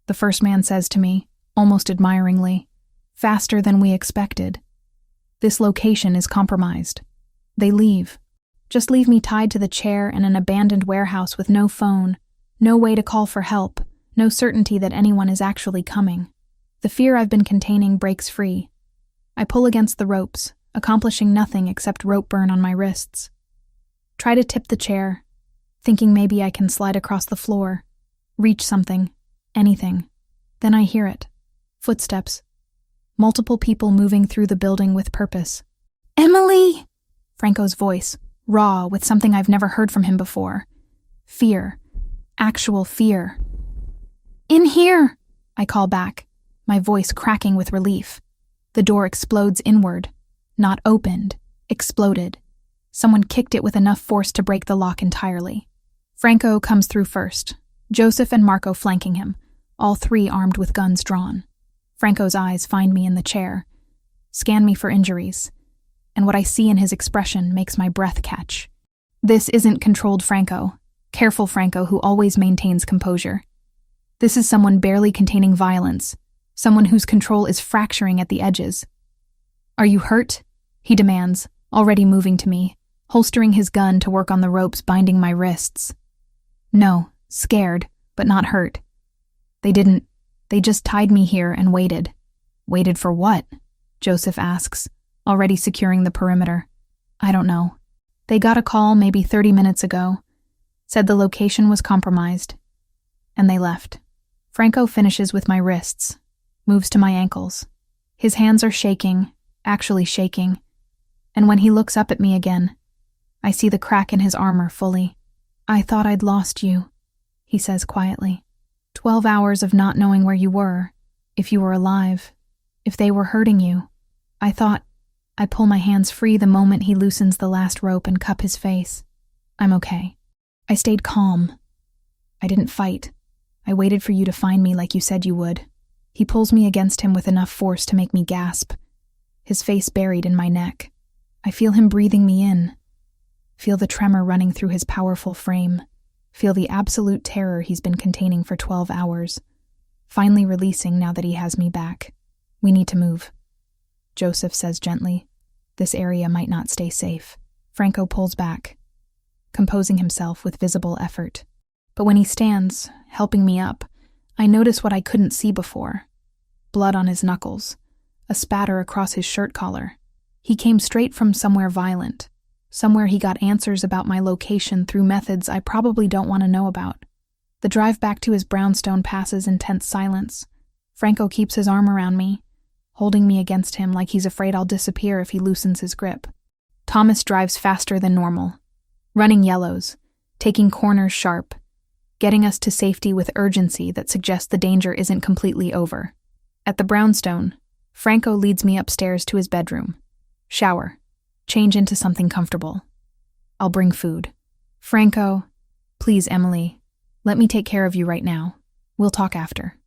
The first man says to me, almost admiringly, faster than we expected. This location is compromised. They leave. Just leave me tied to the chair in an abandoned warehouse with no phone, no way to call for help, no certainty that anyone is actually coming. The fear I've been containing breaks free. I pull against the ropes, accomplishing nothing except rope burn on my wrists. Try to tip the chair, thinking maybe I can slide across the floor, reach something, anything. Then I hear it. Footsteps. Multiple people moving through the building with purpose. Emily! Franco's voice, raw with something I've never heard from him before. Fear. Actual fear. In here! I call back, my voice cracking with relief. The door explodes inward. Not opened. Exploded. Someone kicked it with enough force to break the lock entirely. Franco comes through first, Joseph and Marco flanking him, all three armed with guns drawn. Franco's eyes find me in the chair, scan me for injuries, and what I see in his expression makes my breath catch. This isn't controlled Franco, careful Franco who always maintains composure. This is someone barely containing violence, someone whose control is fracturing at the edges. Are you hurt? He demands, already moving to me, holstering his gun to work on the ropes binding my wrists. No, scared, but not hurt. They just tied me here and waited. Waited for what? Joseph asks, already securing the perimeter. I don't know. They got a call maybe 30 minutes ago, said the location was compromised, and they left. Franco finishes with my wrists, moves to my ankles. His hands are shaking, actually shaking, and when he looks up at me again, I see the crack in his armor fully. I thought I'd lost you, he says quietly. 12 hours of not knowing where you were, if you were alive, if they were hurting you. I pull my hands free the moment he loosens the last rope and cup his face. I'm okay. I stayed calm. I didn't fight. I waited for you to find me like you said you would. He pulls me against him with enough force to make me gasp, his face buried in my neck. I feel him breathing me in, feel the tremor running through his powerful frame, feel the absolute terror he's been containing for 12 hours, finally releasing now that he has me back. We need to move, Joseph says gently. This area might not stay safe. Franco pulls back, composing himself with visible effort. But when he stands, helping me up, I notice what I couldn't see before. Blood on his knuckles, a spatter across his shirt collar. He came straight from somewhere violent, somewhere he got answers about my location through methods I probably don't want to know about. The drive back to his brownstone passes in tense silence. Franco keeps his arm around me, holding me against him like he's afraid I'll disappear if he loosens his grip. Thomas drives faster than normal, running yellows, taking corners sharp, getting us to safety with urgency that suggests the danger isn't completely over. At the brownstone, Franco leads me upstairs to his bedroom. Shower. Change into something comfortable. I'll bring food. Franco, please, Emily, let me take care of you right now. We'll talk after.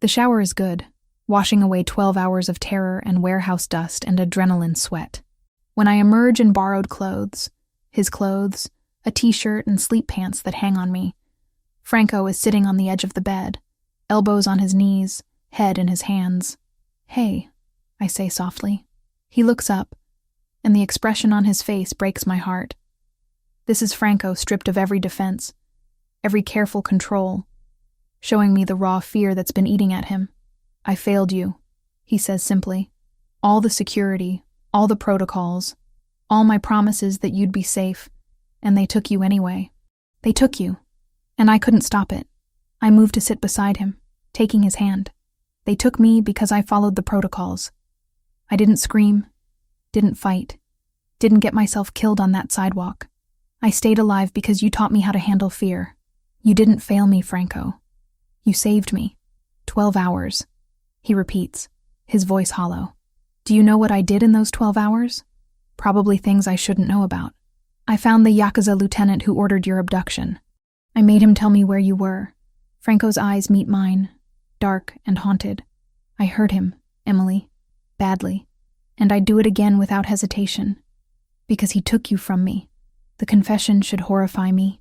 The shower is good, washing away 12 hours of terror and warehouse dust and adrenaline sweat. When I emerge in borrowed clothes, his clothes, a t-shirt and sleep pants that hang on me, Franco is sitting on the edge of the bed, elbows on his knees, head in his hands. Hey, I say softly. He looks up, and the expression on his face breaks my heart. This is Franco stripped of every defense, every careful control, showing me the raw fear that's been eating at him. I failed you, he says simply. All the security, all the protocols, all my promises that you'd be safe, and they took you anyway. They took you, and I couldn't stop it. I moved to sit beside him, taking his hand. They took me because I followed the protocols. I didn't scream, didn't fight, didn't get myself killed on that sidewalk. I stayed alive because you taught me how to handle fear. You didn't fail me, Franco. You saved me. 12 hours, he repeats, his voice hollow. Do you know what I did in those 12 hours? Probably things I shouldn't know about. I found the Yakuza lieutenant who ordered your abduction. I made him tell me where you were. Franco's eyes meet mine, dark and haunted. I hurt him, Emily, badly, and I'd do it again without hesitation. Because he took you from me. The confession should horrify me,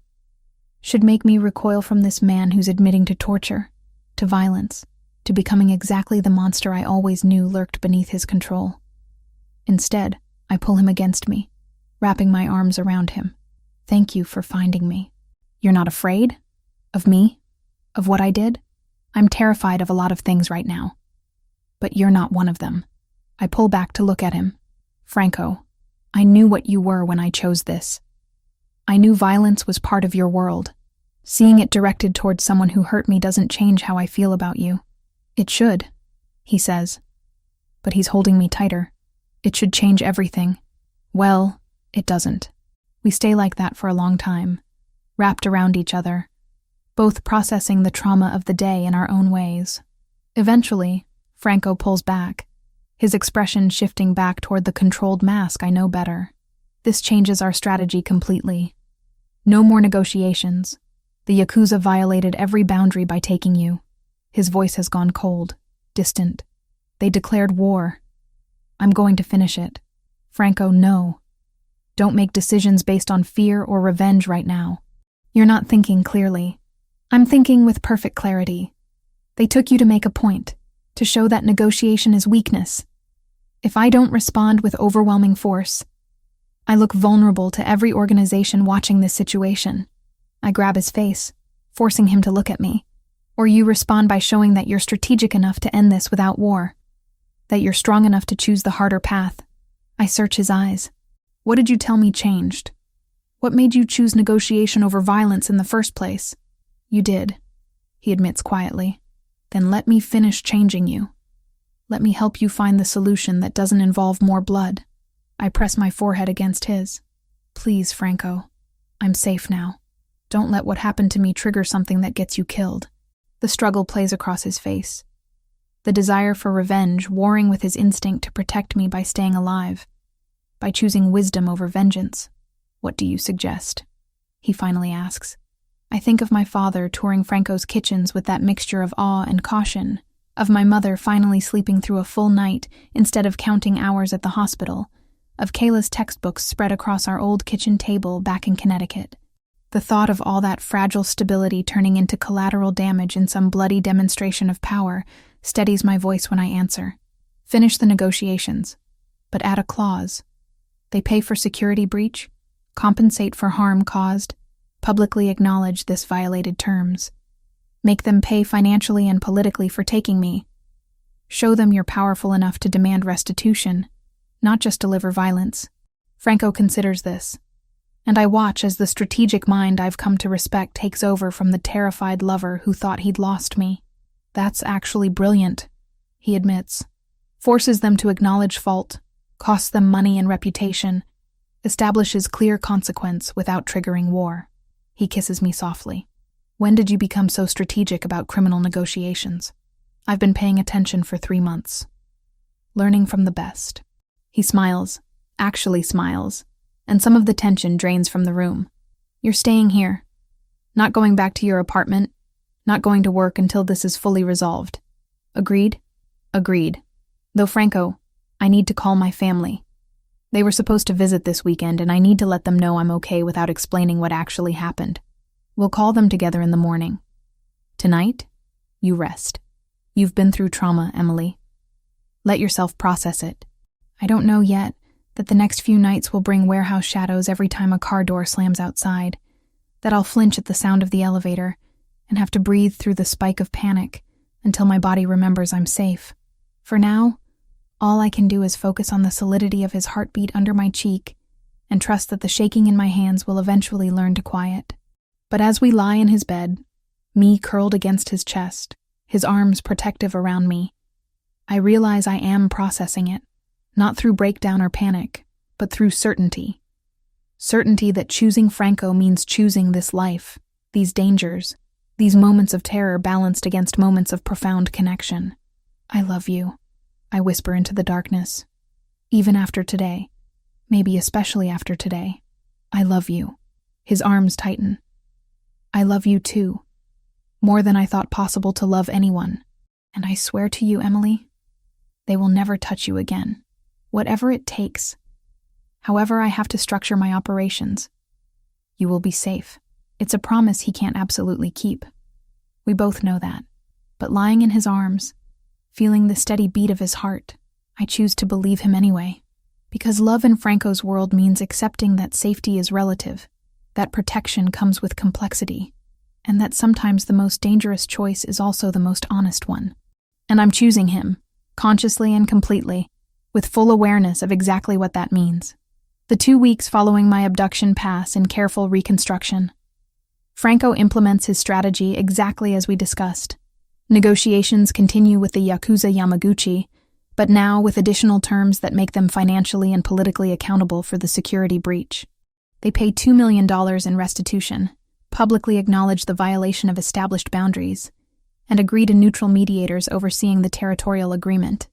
should make me recoil from this man who's admitting to torture, to violence, to becoming exactly the monster I always knew lurked beneath his control. Instead, I pull him against me, wrapping my arms around him. Thank you for finding me. You're not afraid? Of me? Of what I did? I'm terrified of a lot of things right now. But you're not one of them. I pull back to look at him. Franco, I knew what you were when I chose this. I knew violence was part of your world. Seeing it directed towards someone who hurt me doesn't change how I feel about you. It should, he says. But he's holding me tighter. It should change everything. Well, it doesn't. We stay like that for a long time, wrapped around each other, both processing the trauma of the day in our own ways. Eventually, Franco pulls back, his expression shifting back toward the controlled mask I know better. This changes our strategy completely. No more negotiations. The Yakuza violated every boundary by taking you. His voice has gone cold, distant. They declared war. I'm going to finish it. Franco, no. Don't make decisions based on fear or revenge right now. You're not thinking clearly. I'm thinking with perfect clarity. They took you to make a point, to show that negotiation is weakness. If I don't respond with overwhelming force, I look vulnerable to every organization watching this situation. I grab his face, forcing him to look at me. Or you respond by showing that you're strategic enough to end this without war, that you're strong enough to choose the harder path. I search his eyes. What did you tell me changed? What made you choose negotiation over violence in the first place? You did, he admits quietly. Then let me finish changing you. Let me help you find the solution that doesn't involve more blood. I press my forehead against his. Please, Franco. I'm safe now. Don't let what happened to me trigger something that gets you killed. The struggle plays across his face. The desire for revenge warring with his instinct to protect me by staying alive, by choosing wisdom over vengeance. What do you suggest? He finally asks. I think of my father touring Franco's kitchens with that mixture of awe and caution, of my mother finally sleeping through a full night instead of counting hours at the hospital, of Kayla's textbooks spread across our old kitchen table back in Connecticut. The thought of all that fragile stability turning into collateral damage in some bloody demonstration of power steadies my voice when I answer. Finish the negotiations, but add a clause. They pay for security breach, compensate for harm caused, publicly acknowledge this violated terms. Make them pay financially and politically for taking me. Show them you're powerful enough to demand restitution, not just deliver violence. Franco considers this, and I watch as the strategic mind I've come to respect takes over from the terrified lover who thought he'd lost me. That's actually brilliant, he admits. Forces them to acknowledge fault, costs them money and reputation, establishes clear consequence without triggering war. He kisses me softly. When did you become so strategic about criminal negotiations? I've been paying attention for 3 months. Learning from the best. He smiles, actually smiles, and some of the tension drains from the room. You're staying here. Not going back to your apartment. Not going to work until this is fully resolved. Agreed? Agreed. Though Franco, I need to call my family. They were supposed to visit this weekend, and I need to let them know I'm okay without explaining what actually happened. We'll call them together in the morning. Tonight, you rest. You've been through trauma, Emily. Let yourself process it. I don't know yet that the next few nights will bring warehouse shadows every time a car door slams outside, that I'll flinch at the sound of the elevator and have to breathe through the spike of panic until my body remembers I'm safe. For now, all I can do is focus on the solidity of his heartbeat under my cheek and trust that the shaking in my hands will eventually learn to quiet. But as we lie in his bed, me curled against his chest, his arms protective around me, I realize I am processing it, not through breakdown or panic, but through certainty. Certainty that choosing Franco means choosing this life, these dangers, these moments of terror balanced against moments of profound connection. I love you, I whisper into the darkness. Even after today, maybe especially after today, I love you. His arms tighten. I love you too, more than I thought possible to love anyone. And I swear to you, Emily, they will never touch you again. Whatever it takes, however I have to structure my operations, you will be safe. It's a promise he can't absolutely keep. We both know that. But lying in his arms, feeling the steady beat of his heart, I choose to believe him anyway. Because love in Franco's world means accepting that safety is relative, that protection comes with complexity, and that sometimes the most dangerous choice is also the most honest one. And I'm choosing him, consciously and completely, with full awareness of exactly what that means. The 2 weeks following my abduction pass in careful reconstruction. Franco implements his strategy exactly as we discussed. Negotiations continue with the Yakuza Yamaguchi, but now with additional terms that make them financially and politically accountable for the security breach. They pay $2 million in restitution, publicly acknowledge the violation of established boundaries, and agree to neutral mediators overseeing the territorial agreement.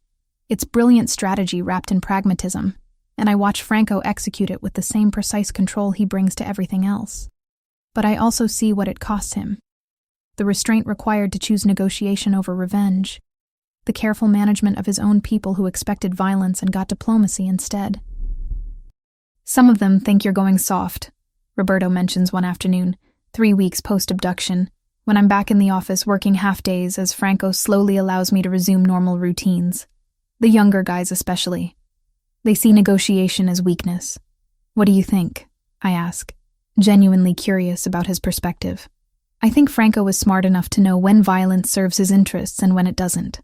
It's brilliant strategy wrapped in pragmatism, and I watch Franco execute it with the same precise control he brings to everything else. But I also see what it costs him. The restraint required to choose negotiation over revenge, the careful management of his own people who expected violence and got diplomacy instead. Some of them think you're going soft, Roberto mentions one afternoon, 3 weeks post-abduction, when I'm back in the office working half-days as Franco slowly allows me to resume normal routines. The younger guys especially. They see negotiation as weakness. What do you think? I ask, genuinely curious about his perspective. I think Franco is smart enough to know when violence serves his interests and when it doesn't.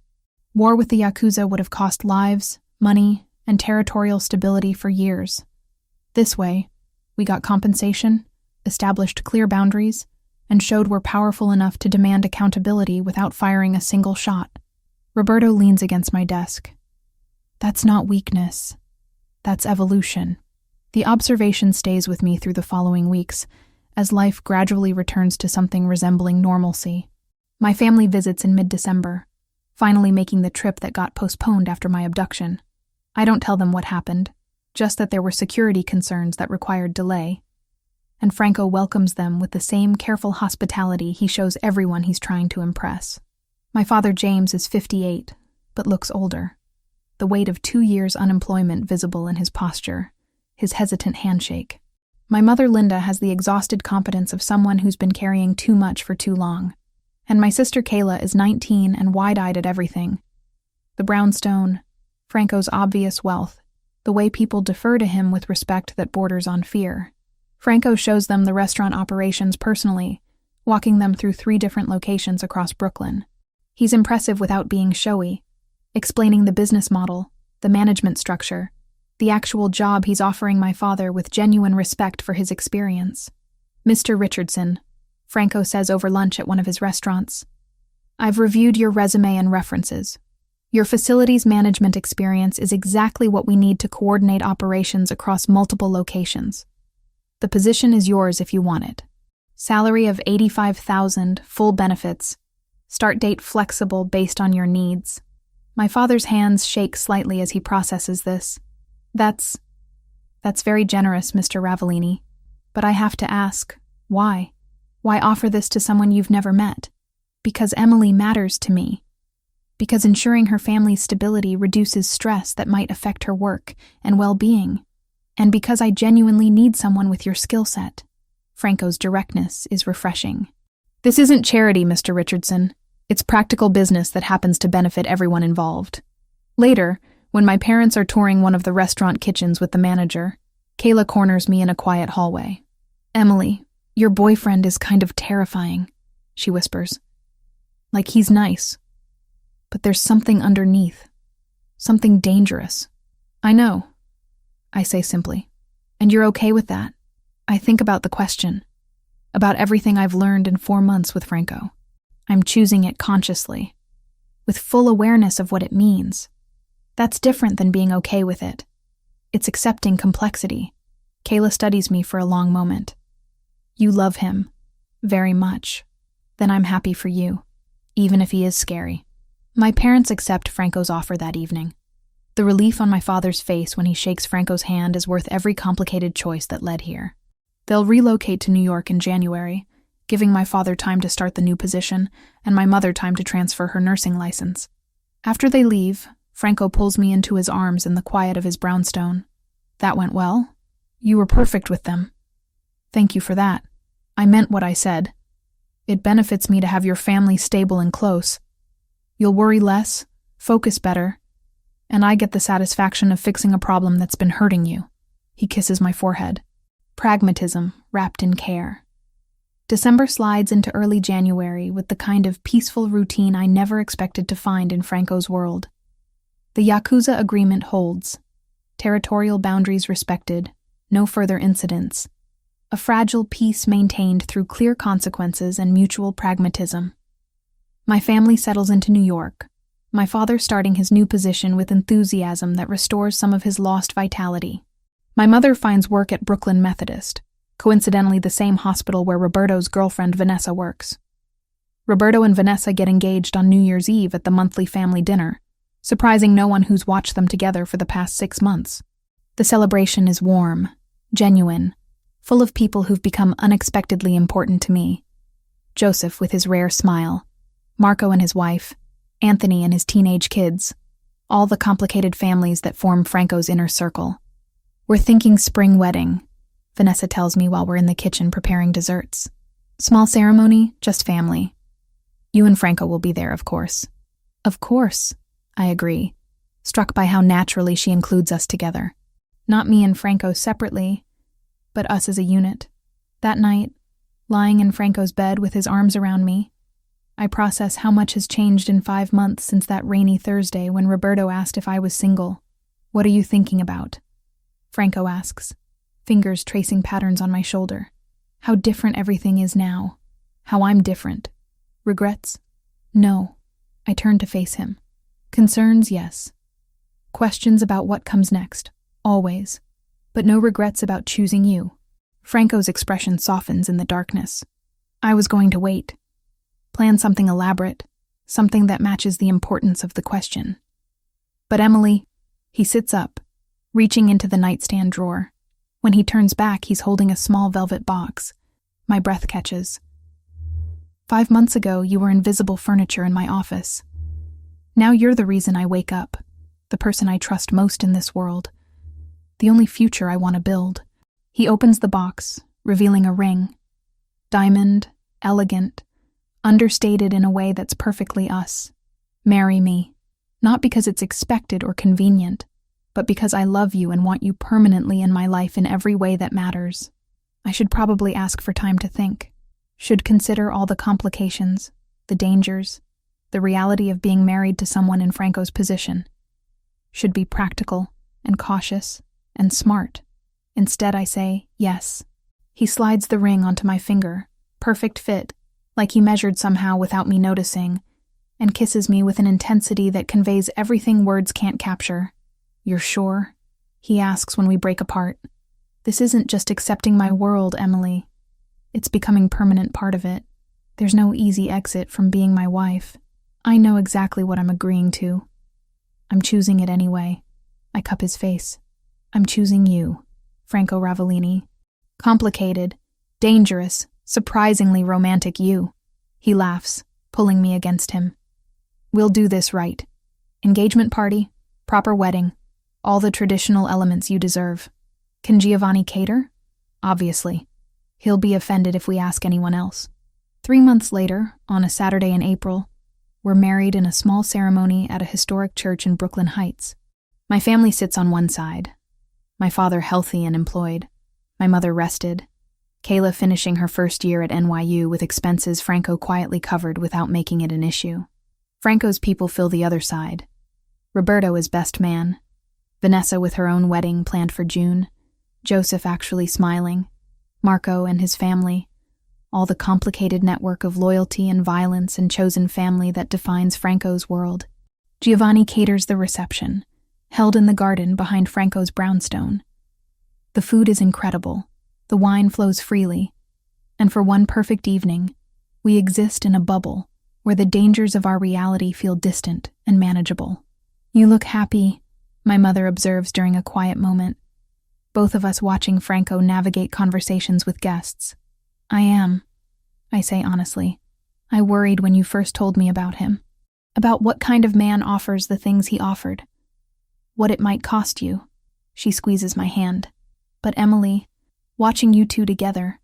War with the Yakuza would have cost lives, money, and territorial stability for years. This way, we got compensation, established clear boundaries, and showed we're powerful enough to demand accountability without firing a single shot. Roberto leans against my desk. That's not weakness. That's evolution. The observation stays with me through the following weeks, as life gradually returns to something resembling normalcy. My family visits in mid-December, finally making the trip that got postponed after my abduction. I don't tell them what happened, just that there were security concerns that required delay. And Franco welcomes them with the same careful hospitality he shows everyone he's trying to impress. My father James is 58, but looks older. The weight of 2 years' unemployment visible in his posture, his hesitant handshake. My mother Linda has the exhausted competence of someone who's been carrying too much for too long. And my sister Kayla is 19 and wide-eyed at everything. The brownstone, Franco's obvious wealth, the way people defer to him with respect that borders on fear. Franco shows them the restaurant operations personally, walking them through 3 different locations across Brooklyn. He's impressive without being showy, explaining the business model, the management structure, the actual job he's offering my father with genuine respect for his experience. "Mr. Richardson," Franco says over lunch at one of his restaurants, "I've reviewed your resume and references. Your facilities management experience is exactly what we need to coordinate operations across multiple locations. The position is yours if you want it. Salary of $85,000, full benefits. Start date flexible based on your needs." My father's hands shake slightly as he processes this. That's very generous, Mr. Ravellini. But I have to ask, why? Why offer this to someone you've never met? Because Emily matters to me. Because ensuring her family's stability reduces stress that might affect her work and well-being. And because I genuinely need someone with your skill set. Franco's directness is refreshing. This isn't charity, Mr. Richardson. It's practical business that happens to benefit everyone involved. Later, when my parents are touring one of the restaurant kitchens with the manager, Kayla corners me in a quiet hallway. "Emily, your boyfriend is kind of terrifying," she whispers. "Like he's nice. But there's something underneath. Something dangerous." "I know," I say simply. "And you're okay with that?" I think about the question. About everything I've learned in 4 months with Franco. I'm choosing it consciously, with full awareness of what it means. That's different than being okay with it. It's accepting complexity. Kayla studies me for a long moment. "You love him. Very much. Then I'm happy for you, even if he is scary." My parents accept Franco's offer that evening. The relief on my father's face when he shakes Franco's hand is worth every complicated choice that led here. They'll relocate to New York in January, giving my father time to start the new position and my mother time to transfer her nursing license. After they leave, Franco pulls me into his arms in the quiet of his brownstone. "That went well? You were perfect with them." "Thank you for that. I meant what I said. It benefits me to have your family stable and close. You'll worry less, focus better, and I get the satisfaction of fixing a problem that's been hurting you." He kisses my forehead. Pragmatism wrapped in care. December slides into early January with the kind of peaceful routine I never expected to find in Franco's world. The Yakuza agreement holds. Territorial boundaries respected, no further incidents. A fragile peace maintained through clear consequences and mutual pragmatism. My family settles into New York, my father starting his new position with enthusiasm that restores some of his lost vitality. My mother finds work at Brooklyn Methodist, coincidentally the same hospital where Roberto's girlfriend Vanessa works. Roberto and Vanessa get engaged on New Year's Eve at the monthly family dinner, surprising no one who's watched them together for the past 6 months. The celebration is warm, genuine, full of people who've become unexpectedly important to me. Joseph with his rare smile, Marco and his wife, Anthony and his teenage kids, all the complicated families that form Franco's inner circle. "We're thinking spring wedding," Vanessa tells me while we're in the kitchen preparing desserts. "Small ceremony, just family. You and Franco will be there, of course." "Of course," I agree, struck by how naturally she includes us together. Not me and Franco separately, but us as a unit. That night, lying in Franco's bed with his arms around me, I process how much has changed in 5 months since that rainy Thursday when Roberto asked if I was single. "What are you thinking about?" Franco asks, fingers tracing patterns on my shoulder. How different everything is now. How I'm different. Regrets? No. I turn to face him. Concerns, yes. Questions about what comes next, always. But no regrets about choosing you. Franco's expression softens in the darkness. I was going to wait. Plan something elaborate, something that matches the importance of the question. But Emily, he sits up, reaching into the nightstand drawer. When he turns back, he's holding a small velvet box. My breath catches. 5 months ago, you were invisible furniture in my office. Now you're the reason I wake up, the person I trust most in this world, the only future I want to build. He opens the box, revealing a ring. Diamond, elegant, understated in a way that's perfectly us. Marry me, not because it's expected or convenient, but because I love you and want you permanently in my life in every way that matters. I should probably ask for time to think. Should consider all the complications, the dangers, the reality of being married to someone in Franco's position. Should be practical and cautious and smart. Instead, I say, yes. He slides the ring onto my finger, perfect fit, like he measured somehow without me noticing, and kisses me with an intensity that conveys everything words can't capture. You're sure? He asks when we break apart. This isn't just accepting my world, Emily. It's becoming permanent part of it. There's no easy exit from being my wife. I know exactly what I'm agreeing to. I'm choosing it anyway. I cup his face. I'm choosing you, Franco Ravellini. Complicated, dangerous, surprisingly romantic you. He laughs, pulling me against him. We'll do this right. Engagement party, proper wedding, all the traditional elements you deserve. Can Giovanni cater? Obviously. He'll be offended if we ask anyone else. 3 months later, on a Saturday in April, we're married in a small ceremony at a historic church in Brooklyn Heights. My family sits on one side. My father healthy and employed. My mother rested. Kayla finishing her first year at NYU with expenses Franco quietly covered without making it an issue. Franco's people fill the other side. Roberto is best man. Vanessa with her own wedding planned for June. Joseph actually smiling. Marco and his family. All the complicated network of loyalty and violence and chosen family that defines Franco's world. Giovanni caters the reception, held in the garden behind Franco's brownstone. The food is incredible. The wine flows freely. And for one perfect evening, we exist in a bubble where the dangers of our reality feel distant and manageable. You look happy, my mother observes during a quiet moment, both of us watching Franco navigate conversations with guests. I am, I say honestly. I worried when you first told me about him, about what kind of man offers the things he offered, what it might cost you. She squeezes my hand. But Emily, watching you two together,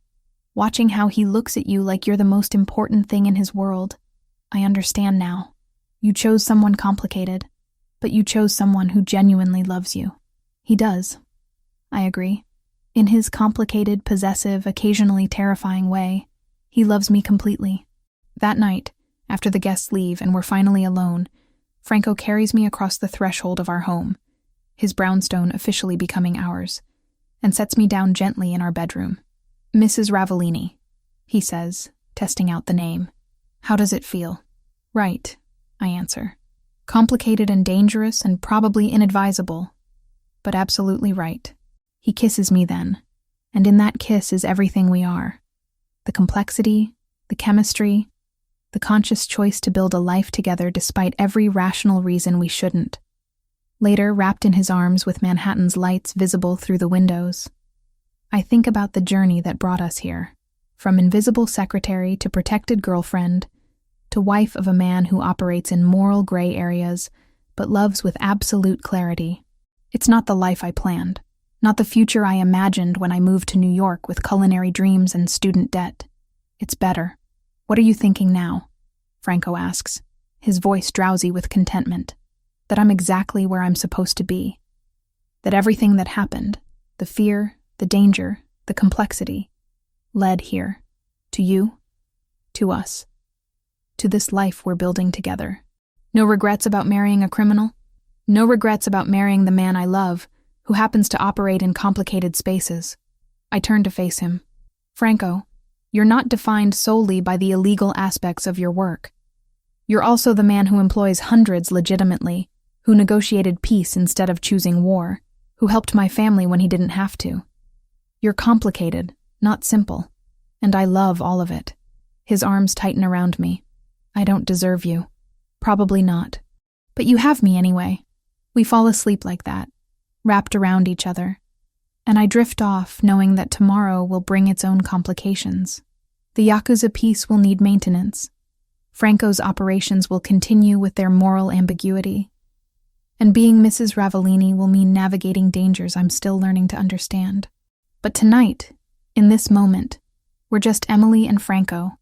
watching how he looks at you like you're the most important thing in his world, I understand now. You chose someone complicated, but you chose someone who genuinely loves you. He does. I agree. In his complicated, possessive, occasionally terrifying way, he loves me completely. That night, after the guests leave and we're finally alone, Franco carries me across the threshold of our home, his brownstone officially becoming ours, and sets me down gently in our bedroom. Mrs. Ravellini, he says, testing out the name. How does it feel? Right, I answer. Complicated and dangerous and probably inadvisable, but absolutely right. He kisses me then, and in that kiss is everything we are. The complexity, the chemistry, the conscious choice to build a life together despite every rational reason we shouldn't. Later, wrapped in his arms with Manhattan's lights visible through the windows, I think about the journey that brought us here, from invisible secretary to protected girlfriend, to wife of a man who operates in moral gray areas, but loves with absolute clarity. It's not the life I planned. Not the future I imagined when I moved to New York with culinary dreams and student debt. It's better. What are you thinking now? Franco asks, his voice drowsy with contentment. That I'm exactly where I'm supposed to be. That everything that happened, the fear, the danger, the complexity, led here. To you, to us, to this life we're building together. No regrets about marrying a criminal? No regrets about marrying the man I love, who happens to operate in complicated spaces. I turn to face him. Franco, you're not defined solely by the illegal aspects of your work. You're also the man who employs hundreds legitimately, who negotiated peace instead of choosing war, who helped my family when he didn't have to. You're complicated, not simple, and I love all of it. His arms tighten around me. I don't deserve you. Probably not. But you have me anyway. We fall asleep like that, wrapped around each other, and I drift off knowing that tomorrow will bring its own complications. The Yakuza piece will need maintenance. Franco's operations will continue with their moral ambiguity. And being Mrs. Ravellini will mean navigating dangers I'm still learning to understand. But tonight, in this moment, we're just Emily and Franco,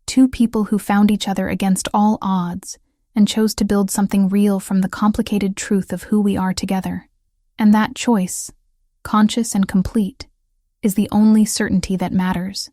two people who found each other against all odds and chose to build something real from the complicated truth of who we are together. And that choice, conscious and complete, is the only certainty that matters.